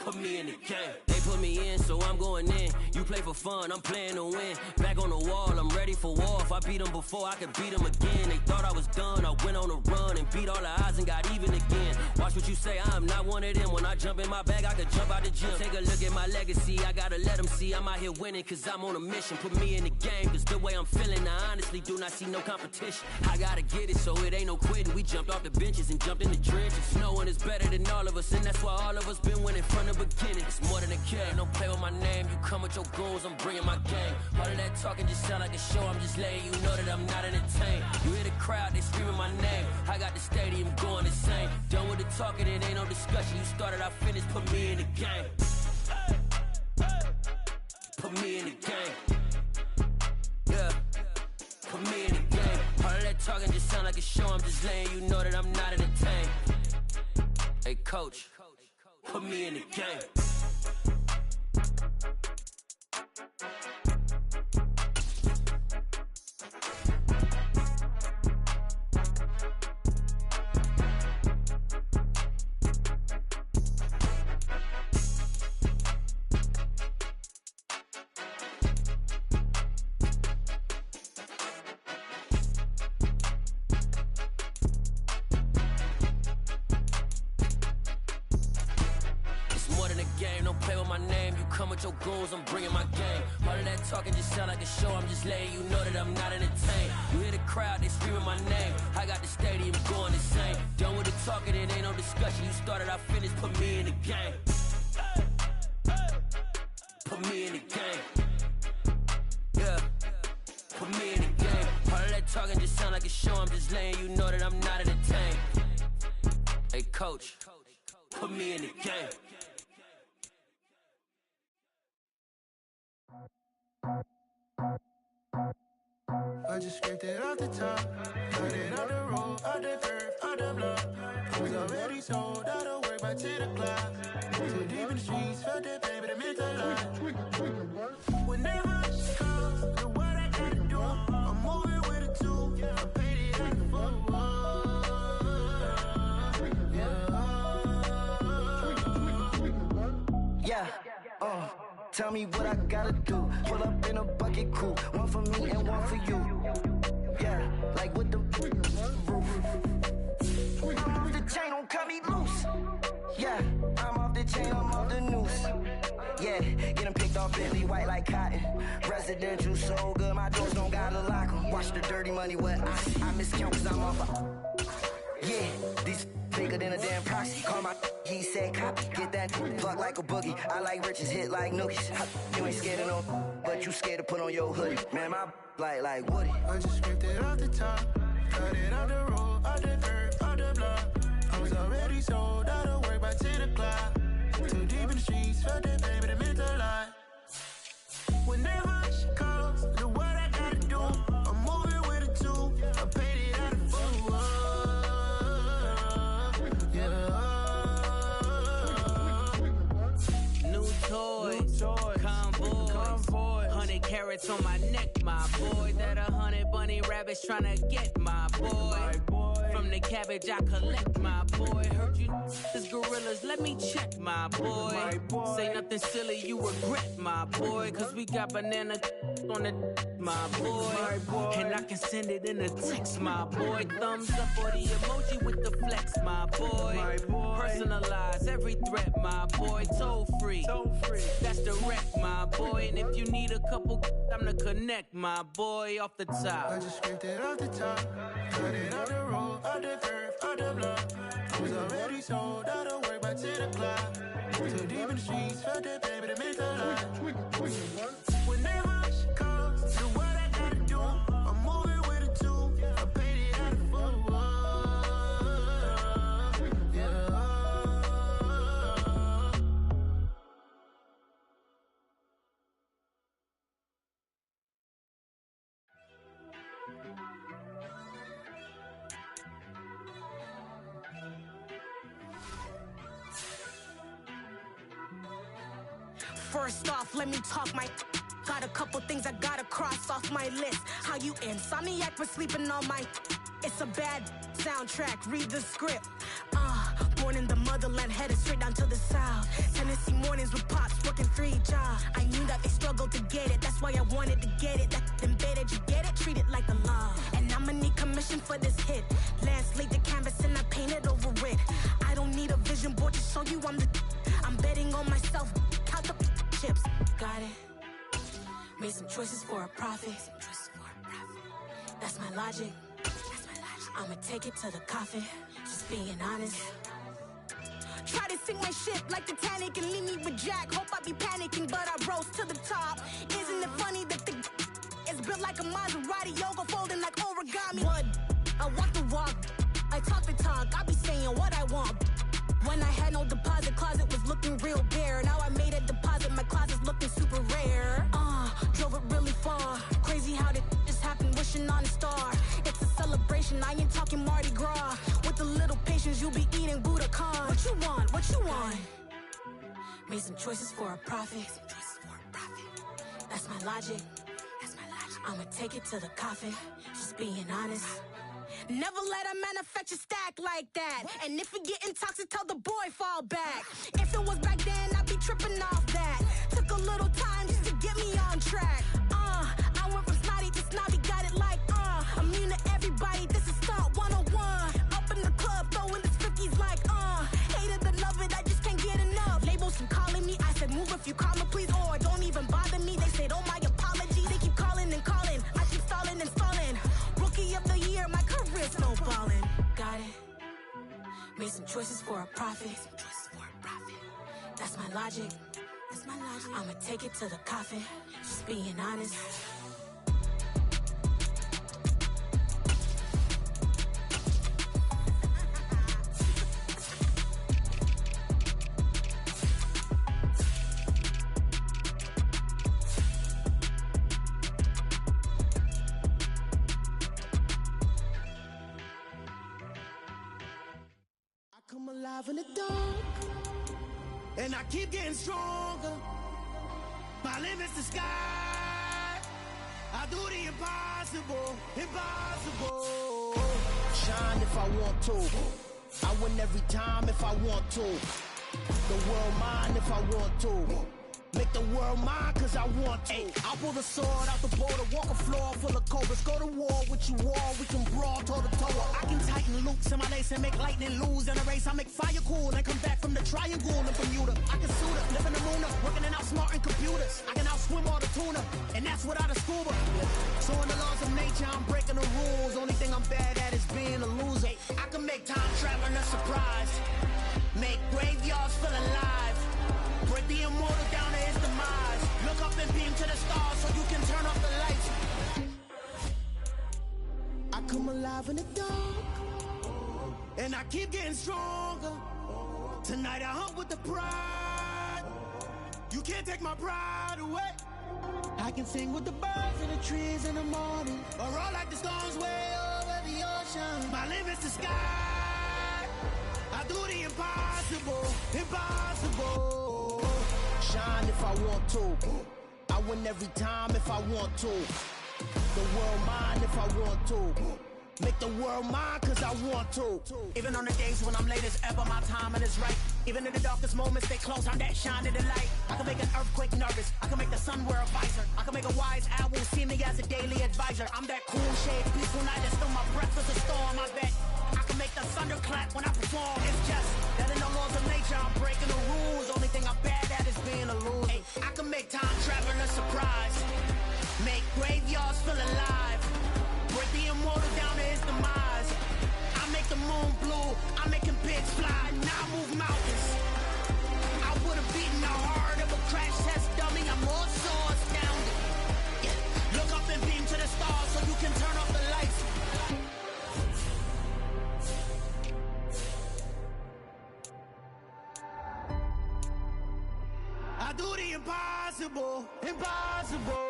Put me in the game. They put me in, so I'm going in. You play for fun, I'm playing to win. Back on the wall, I'm ready for war. If I beat them before, I could beat them again. They thought I was done, I went on a run and beat all the odds and got even again. Watch what you say, I'm not one of them. When I jump in my bag, I could jump out the gym. Take a look at my legacy, I gotta let them see I'm out here winning, cause I'm on a mission. Put me in the game, cause the way I'm feeling, I honestly do not see no competition. I gotta get it, so it ain't no quitting. We jumped off the benches and jumped in the trenches. No one is better than all of us, and that's why all of us been winning from the beginning. It's more than a game, don't play with my name. You come with your goons, I'm bringing my game. All of that talking just sound like a show, I'm just letting you know that I'm not entertained. You hear the crowd, they screaming my name. I got the stadium going insane. Done with the talking, it ain't no discussion. You started, I finished, put me in the game. Put me in the game. Yeah. Put me in the game. All of that talking just sound like a show, I'm just letting you know that I'm not entertained. Hey, coach. Put me in the game. Your goals, I'm bringing my game. All of that talking just sound like a show, I'm just letting you know that I'm not entertained. You hear the crowd, they screaming my name. I got the stadium going insane. Done with the talking, it ain't no discussion. You started, I finished, put me in the game. Put me in the game. Yeah. Put me in the game. All of that talking just sound like a show, I'm just letting you know that I'm not entertained. Hey, coach, put me in the game. I just scraped it off the top, cut it off the road, off the curve, off the block. I was already sold, out of work by 10 o'clock. Too deep in the streets, felt that pain, but it meant a lot. Whenever she calls, know what I gotta do. I'm moving with a two, I paid it at the phone. Tell me what I gotta do. Pull up in a bucket crew, one for me and one for you. Yeah, like with the roof. I'm off the chain, don't cut me loose. Yeah, I'm off the chain, I'm off the noose. Yeah, get them picked off Bentley, white like cotton. Residential so good, my doors don't gotta lock them. Watch the dirty money, what I miscount cause I'm off a... Yeah, these bigger than a damn proxy. Call my he said copy. Get that fuck like a boogie. I like riches, hit like nookies. You ain't scared of no, but you scared to put on your hoodie. Man, my like Woody. I just scraped it off the top, cut it off the road, off the curve, off the block. I was already sold, out of work by 10 o'clock. Too deep in the streets, felt that baby, that meant a lot. Whenever she calls, know what I gotta do. I'm moving with a two, I paid it out of four. Toys, convoy, 100 carats on my neck, my boy. That 100 bunny rabbits tryna get my boy. From the cabbage I collect, my boy. Heard you is gorillas, let me check, my boy. Say nothing silly, you regret, my boy. Cause we got banana on the my boy. And I can send it in a text, my boy. Thumbs up or the emoji with the flex, my boy. Personalize every threat, my boy. Toll free. That's direct, my boy. And if you need a couple, I'm the connect, my boy. Off the top. I just scraped it off the top, cut it off the road, off the curve, off the block. I was already sold, out of work by 10 o'clock. Too deep in the streets, felt that baby, that meant a lot. Whenever she calls, know what I gotta do. I'm moving with a two, I paid it out of four. Yeah. First off, let me talk my... Got a couple things I gotta cross off my list. How you insomniac for sleeping on my... It's a bad soundtrack, read the script. Born in the motherland, headed straight down to the south. Tennessee mornings with pops, working 3 jobs. I knew that they struggled to get it, that's why I wanted to get it. That embedded, you get it, treat it like a law. And I'ma need commission for this hit. Lance laid the canvas and I painted over it. I don't need a vision board to show you I'm betting on myself, count the chips. Got it. Made some choices for a profit. That's my logic. I'ma take it to the coffin, just being honest. Try to sink my ship like Titanic and leave me with Jack. Hope I be panicking, but I rose to the top. Isn't it funny that the is built like a Maserati, yoga folding like origami? What? I walk the walk, I talk the talk, I be saying what I want. When I had no deposit, closet was looking real bare. Now I made a deposit, my closet's looking super rare. Drove it really far. Crazy how did this happen, wishing on a star. It's a celebration, I ain't talking Mardi Gras. With a little patience, you'll be eating Budokan. What you want? What you want? Made some choices for a profit. That's my logic. I'ma take it to the coffin, just being honest. Never let a manufacture stack like that. And if we getting toxic, tell the boy fall back. If it was back then, I'd be tripping off that. Took a little time just to get me on track. I went from snotty to snobby, got it like, immune to everybody, this is Stunt 101. Up in the club, throwing this 50s like, hated to love it, I just can't get enough. Labels from calling me, I said move if you call me please, or don't even bother me. They said, oh my apology, they keep calling and calling. I keep stalling and stalling. Rookie of the year, my career snowballing. Got it. Made some choices for a profit. That's my logic. I'ma take it to the coffin, just being honest. Come alive in the dark, and I keep getting stronger. My limit's the sky. I do the impossible, impossible. Shine if I want to. I win every time if I want to. The world mine if I want to. Make the world mine cause I want to. I'll pull the sword out the border, walk a floor full of cobras. Go to war with you all, we can brawl toe to toe. I can tighten loops in my lace and make lightning lose in a race. I make fire cool and come back from the triangle in Bermuda. I can suit up, live in the moon up, working and outsmarting computers. I can outswim all the tuna, and that's without a scuba. So in the laws of nature, I'm breaking the rules. Only thing I'm bad at is being a loser. I can make time traveling a surprise. Make graveyards feel alive. Break the immortal down to his demise. Look up and beam to the stars so you can turn off the lights. I come alive in the dark, and I keep getting stronger. Tonight I hunt with the pride. You can't take my pride away. I can sing with the birds and the trees in the morning, or roll like the storms way over the ocean. My limit's the sky. I do the impossible, impossible. Shine if I want to. I win every time if I want to. The world mine if I want to. Make the world mine cause I want to. Even on the days when I'm late as ever, my timing is right. Even in the darkest moments, stay close, I'm that shine to the light. I can make an earthquake nervous, I can make the sun wear a visor. I can make a wise owl see me as a daily advisor. I'm that cool shade, peaceful night that still my breath is a storm, I bet. I can make the thunder clap when I perform. It's just that in the laws of nature, I'm breaking the rules. Only thing I'm bad at is being a loser. Hey, I can make time traveling a surprise. Make graveyards feel alive. Break the immortal down to his demise. I make the moon blue. I'm making pigs fly. Now I move mountains. I would have beaten the heart of a crash test dummy. I'm more so astounded. Yeah. Look up and beam to the stars so you can turn off the lights. I do the impossible, impossible.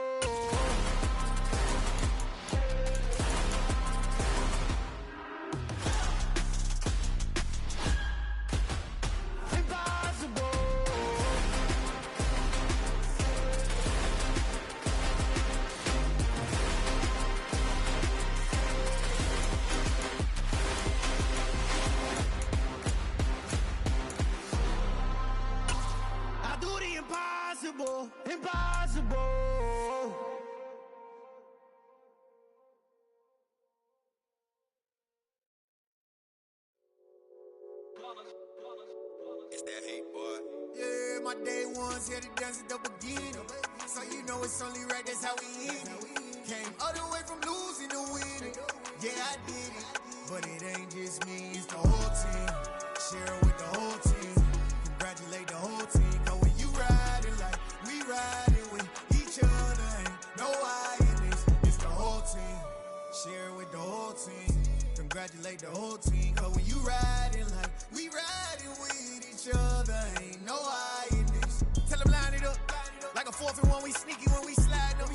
It's that hate, boy. Yeah, my day ones here to dance at the beginning. So you know it's only right, that's how we end it. Came all the way from losing to winning. Yeah, I did it. But it ain't just me, it's the whole team. Share it with the whole team. Congratulate the whole team. Cause when you riding like we riding with each other, ain't no I in this. It's the whole team. Share it with the whole team. Congratulate the whole team. Cause when you riding like we riding with each other, ain't no I in this. Tell them line it up. Like a 4th and 1, we sneaky when we slide them.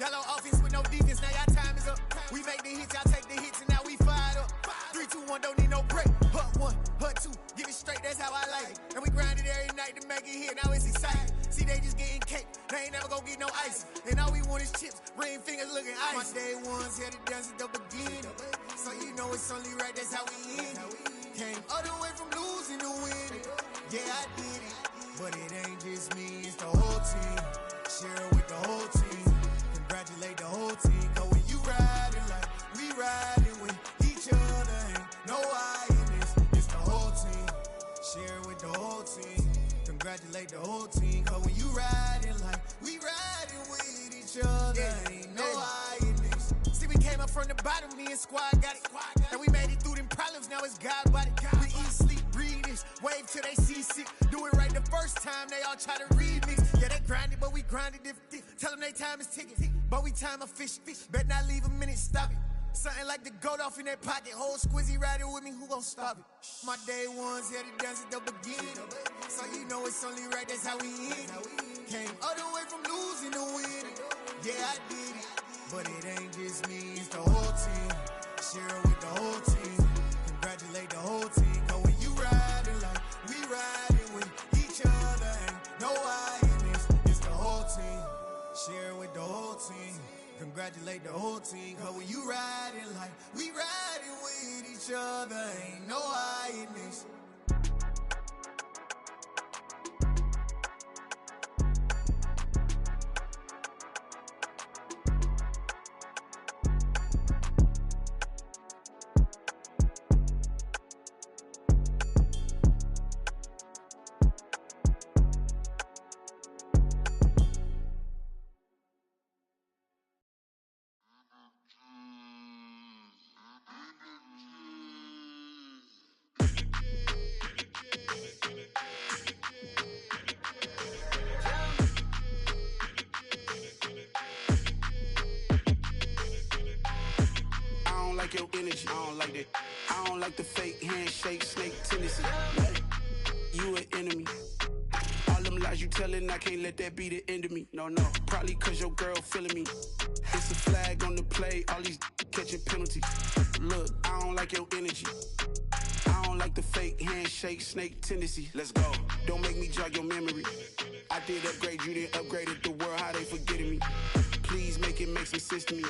Y'all on offense with no defense, now y'all time is up. We make the hits, y'all take the hits, and now we fired up. 3, 2, 1, don't need no break. Hut 1, hut 2, give it straight, that's how I like it. And we grind it every night to make it here, now it's exciting. See, they just getting cake, they ain't never gonna get no ice. And all we want is chips, ring fingers looking ice. My day ones here to dance at the beginning. So you know it's only right, that's how we end it. Came all the way from losing to winning. Yeah, I did it. But it ain't just me, it's the whole team. Share it with the whole team. Congratulate the whole team. Cause when you riding like we riding with each other, ain't no I in this. It's the whole team. Share it with the whole team. Congratulate the whole team. Cause when you riding like we riding with each other, ain't no I in this. See, we came up from the bottom, me and squad got it. And we made it through them problems, now it's God body. We eat, sleep, breathe this. Wave till they see sick. Do it right the first time, they all try to remix. Yeah, they grinded, but we grinded different. Tell them they time is ticking, but we time a fish. Bet not leave a minute, stop it. Something like the goat off in their pocket. Whole squizzy riding with me, who gon' stop it? My day ones here to dance at the beginning. So you know it's only right, that's how we end it. Came all the way from losing to winning. Yeah, I did it. But it ain't just me, it's the whole team. Share it with the whole team. Congratulate the whole team. Cause when you riding like we riding with each other, ain't no I in this. It's the whole team. Share it with the whole team. Congratulate the whole team. Cause when you riding like we riding with each other, ain't no I in this. Your energy, I don't like that. I don't like the fake handshake, snake tendency. You an enemy. All them lies you telling, I can't let that be the end of me. No, probably cause your girl feeling me. It's a flag on the play, all these catching penalties. Look, I don't like your energy. I don't like the fake handshake, snake tendency. Let's go. Don't make me jog your memory. I did upgrade, you didn't upgrade it. The world, how they forgetting me. Please make it make some sense to me.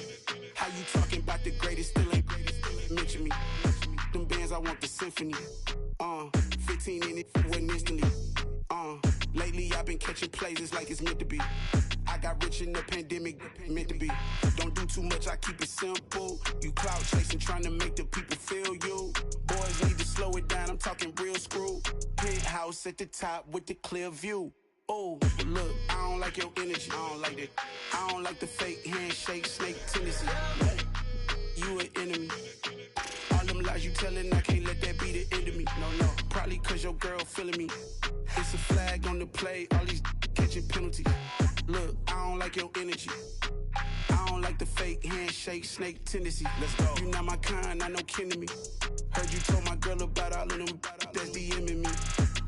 How you talking about the greatest, still ain't mention me. Them bands, I want the symphony. 15 in it, wasn't instantly. Lately I've been catching plays, it's like it's meant to be. I got rich in the pandemic, meant to be. Don't do too much, I keep it simple. You clout chasing, trying to make the people feel you. Boys need to slow it down, I'm talking real screw. Penthouse at the top with the clear view. Oh, look, I don't like your energy, I don't like that. I don't like the fake handshake, snake tendency. You an enemy. All them lies you telling, I can't let that be the end of me. No, probably cause your girl feeling me. It's a flag on the play, all these catching penalties. Look, I don't like your energy. I don't like the fake handshake, snake tendency. Let's go. You not my kind, I know kin to me. Heard you told my girl about all of them that's DMing me.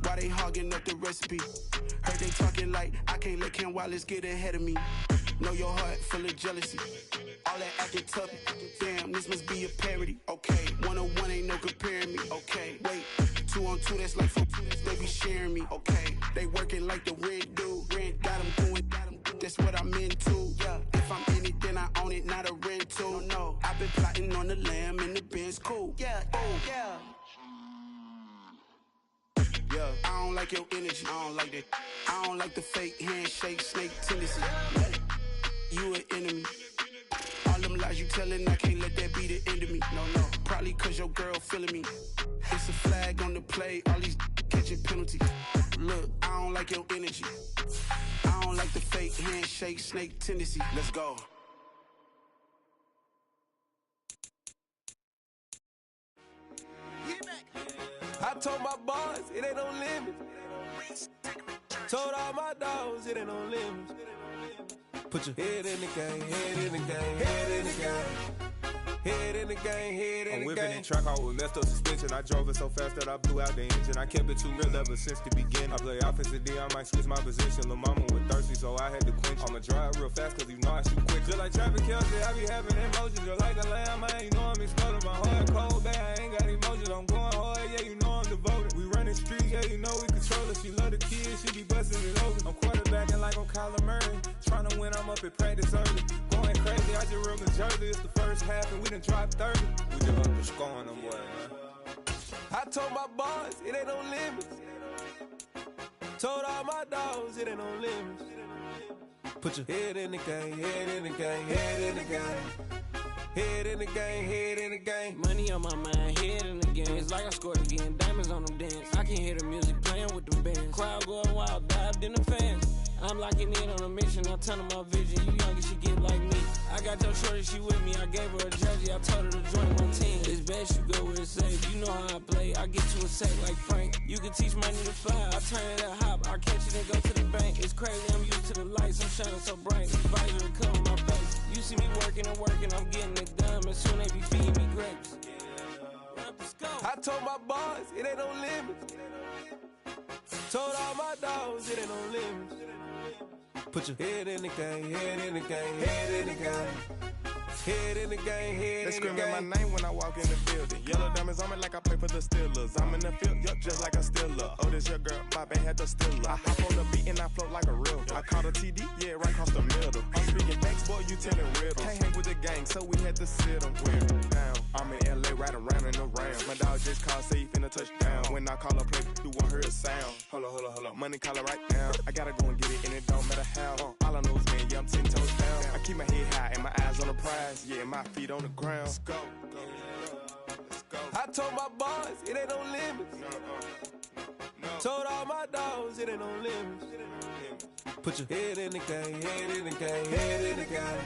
Why they hogging up the recipe? Heard they talking like I can't let Ken Wallace get ahead of me. Know your heart full of jealousy. All that acting tough, damn, this must be a parody. Okay, 1-on-1 ain't no comparing me. Okay, wait, 2-on-2, that's like 4-2, they be sharing me. Okay, they working like the rent dude. Rent got them doing, that's what I'm into. Yeah, if I'm in it, then I own it, not a rental. No, I've been plotting on the lamb and the Benz cool. Yeah, oh, yeah. Yeah, I don't like your energy, I don't like that. I don't like the fake handshake, snake tendency. You an enemy. All them lies you telling, I can't let that be the end of me. No, probably cause your girl feeling me. It's a flag on the play, all these catching penalties. Look, I don't like your energy. I don't like the fake handshake, snake tendency. Let's go. I told my boys, it ain't no limits. Told all my dogs, it ain't no limits. Put your head in the game, head in the game, head in the game. Head in the game, head in the game. I'm whipping the track out with messed up suspension. I drove it so fast that I blew out the engine. I kept it too real ever since the beginning. I play offensive D, I might switch my position. Lil' mama was thirsty, so I had to quench. I'ma drive real fast, cause you know I shoot quick. Just like traffic Kelsey, I be having emotions. Just like a lamb, man, you know I'm exploding. My heart cold, bad, I ain't got emotions. I'm going hard, yeah, you know I'm devoted. We running streets, yeah, you know we control it. She love the kids, she be busting it open. I'm quarterbacking like I'm Kyler Murray. Trying to win, I'm up at practice early. Going crazy, I just real Jersey. It's the first half and we done dropped 30. We just up to scoring them, boy, man. I told my boys, it ain't no limits. Told all my dogs, it ain't no limits. Put your head in the game, head in the game, head in the game. Head in the game, head in the game. Money on my mind, head in the game. It's like I scored again, diamonds on them dance. I can hear the music playing with them bands. Crowd going wild, dived in the fans. I'm locking in on a mission, I tell her my vision. You younger, she get like me. I got your shorty, she with me. I gave her a jersey, I told her to join my team. It's best you go where it's safe. You know how I play, I get you a sack like Frank. You can teach money to fly, I turn it up hop. I catch it and go to the bank. It's crazy, I'm used to the lights, I'm shining so bright. Visor cover my face. You see me working and working, I'm getting it done. And soon they be feeding me grapes. I told my boys, it ain't no limits. Told all my dogs, it ain't no limits. Put your head in the game, head in the game, head in the game. Head in the game, head in the game. They screaming my name when I walk in the building. Yellow diamonds on me like I play for the Steelers. I'm in the field, yup, just like a Steeler. Oh, this your girl, my band had the Steeler. I hop on the beat and I float like a real. I caught a TD, yeah, right across the middle. I'm speaking facts, boy, you telling riddles. Can't hang with the gang, so we had to sit them down. I'm in LA, riding around and around. My dog just called, say he finna touch down. When I call a play, you won't hear a sound. Hold up, money caller right now. I gotta go and get it, and it don't matter how. All I know is, man, yeah, I'm 10 toes down. I keep my head high and my eyes on the prize. Yeah, my feet on the ground. Let's go. Let's go. I told my boys, it ain't no limits. No. Told all my dogs, it ain't no limits. Put your head in the game, head in the game, head in the game.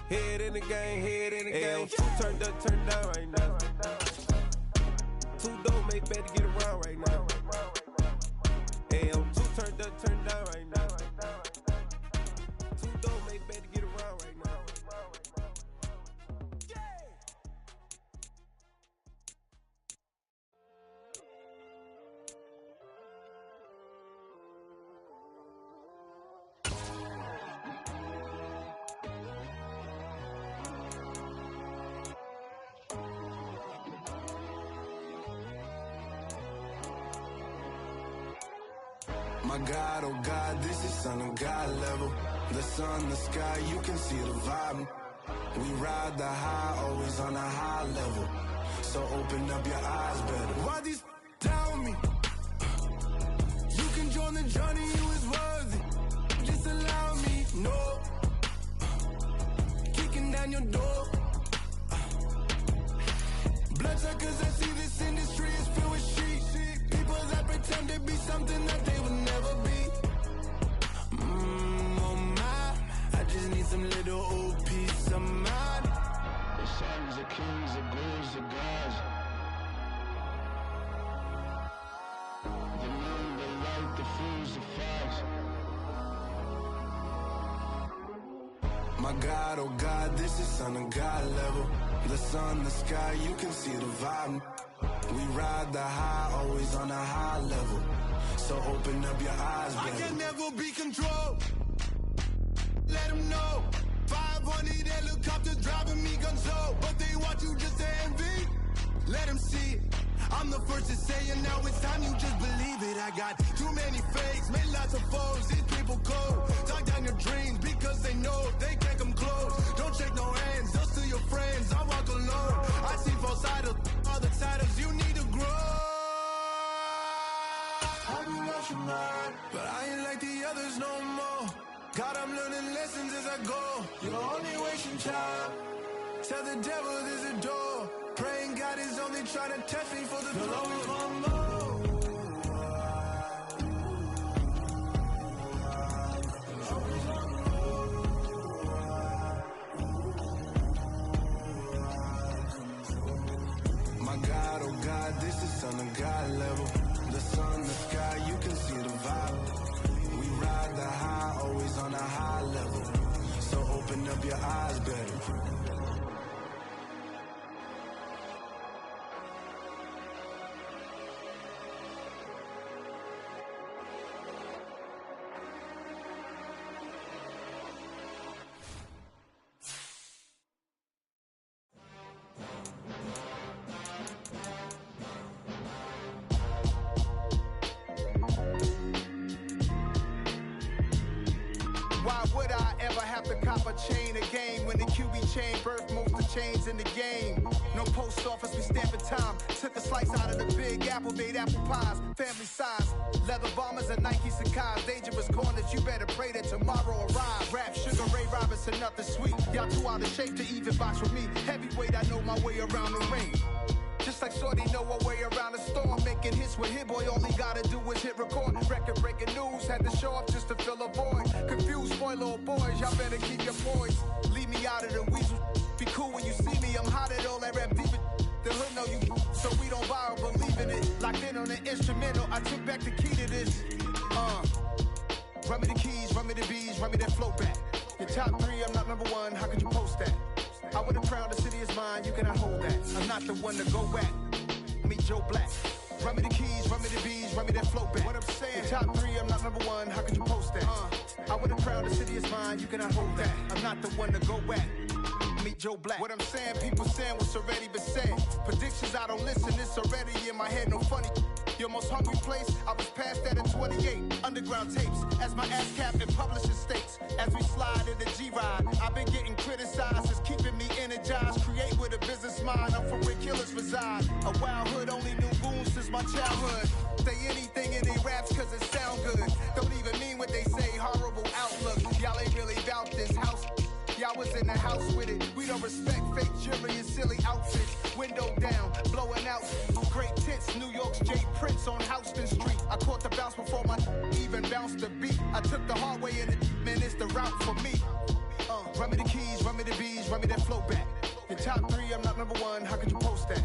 Head in the game, head in the game. Turned up, turned down right now. Two dope make bad to get around right now. Hey, I'm two turned up, turned down right now. Two dope make bad to get around right now. My God, oh God, this is Son of God level. The sun, the sky, you can see the vibe. We ride the high, always on a high level. So open up your eyes better. Why these tell me? You can join the journey, you is worthy. Just allow me, no. Kicking down your door. Bloodsuckers, I see this industry is filled with sheep. People that pretend to be something that they will never be. Oh my, I just need some little old peace of mind. The sons of kings, the bulls, the gods. The moon, the light, the fools, the facts. My God, oh God, this is Son of God level. The sun, the sky, you can see the vibe. We ride the high, always on a high level. So open up your eyes, baby. I can never be controlled. Let them know. 500 helicopters driving me gunso. But they want you just to envy. Let them see it. I'm the first to say it, now it's time you just believe it. I got too many fakes, made lots of foes. These people cold. Talk down your dreams because they know they can't come close. Don't shake no hands, those to your friends. I walk alone. I see false idols, other titles. You need to grow. I be watching mine, but I ain't like the others no more. God, I'm learning lessons as I go. You're only wasting time. Tell the devil there's a door. Praying God is only trying to test me for the glory. My God, oh God, this is on a God level. The sun, the sky, you can see the vibe. We ride the high, always on a high level. So open up your eyes better. Why would I ever have to cop a chain again when the QB chain birthed most of the chains in the game? No post office, we stamping time. Took a slice out of the big apple, made apple pies, family size. Leather bombers and Nike Sacai's. Dangerous corners, you better pray that tomorrow arrive. Rap, Sugar Ray Robinson, nothing sweet. Y'all too out of shape to even box with me. Heavyweight, I know my way around the ring. Just like Shorty know her way around the storm. Making hits with Hit Boy, all he gotta do is hit record. Record breaking news, had to show up just to fill a void. Confused, spoiled little boys, y'all better keep your poise. Leave me out of the weasel. Be cool when you see me, I'm hot at all that rap deep. The hood know you, so we don't borrow, believe in it. Locked in on the instrumental, I took back the key to this. Run me the keys, run me the bees, run me that flow back. Your top 3, I'm not number 1, how could you post that? I would have crowned the city is mine, you cannot hold that. I'm not the one to go back. Meet Joe Black. Run me the keys, run me the bees, run me that flow back. What I'm saying, your top 3, I'm not number 1, how could you post that? I would have crowned the city is mine, you cannot hold that. I'm not the one to go back. Meet Joe Black. What I'm saying, people saying what's already been said. Predictions, I don't listen, it's already in my head, no funny. Your most hungry place, I was past that at 28. Underground tapes, as my ass cap in publishing states. As we slide in the G-Ride, I've been getting criticized, it's keeping me energized. Create with a business mind, I'm from where killers reside. A wild hood, only knew goons since my childhood. Say anything in they raps cause it sound good. Don't even mean what they say, horrible outlook. Y'all ain't really about this house. Y'all was in the house with it. We don't respect fake jewelry and silly outfits. Window down, blowing out. Great tits, New York's J. Prince on Houston Street. I caught the bounce before my even bounced the beat. I took the hard way in it, man, it's the route for me. Run me the keys, run me the bees, run me that flow back. Your top 3, I'm not number 1, how could you post that?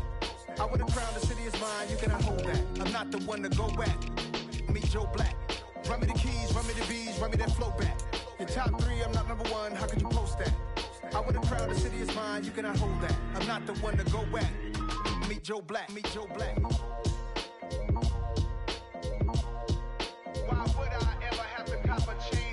I would have crowned the city is mine, you cannot hold that. I'm not the one to go back. Meet Joe Black. Run me the keys, run me the bees, run me that flow back. Your top 3, I'm not number 1, how could you post that? I would have crowned the city is mine, you cannot hold that. I'm not the one to go back. Meet Joe Black, meet Joe Black. Why would I ever have to cop a chain?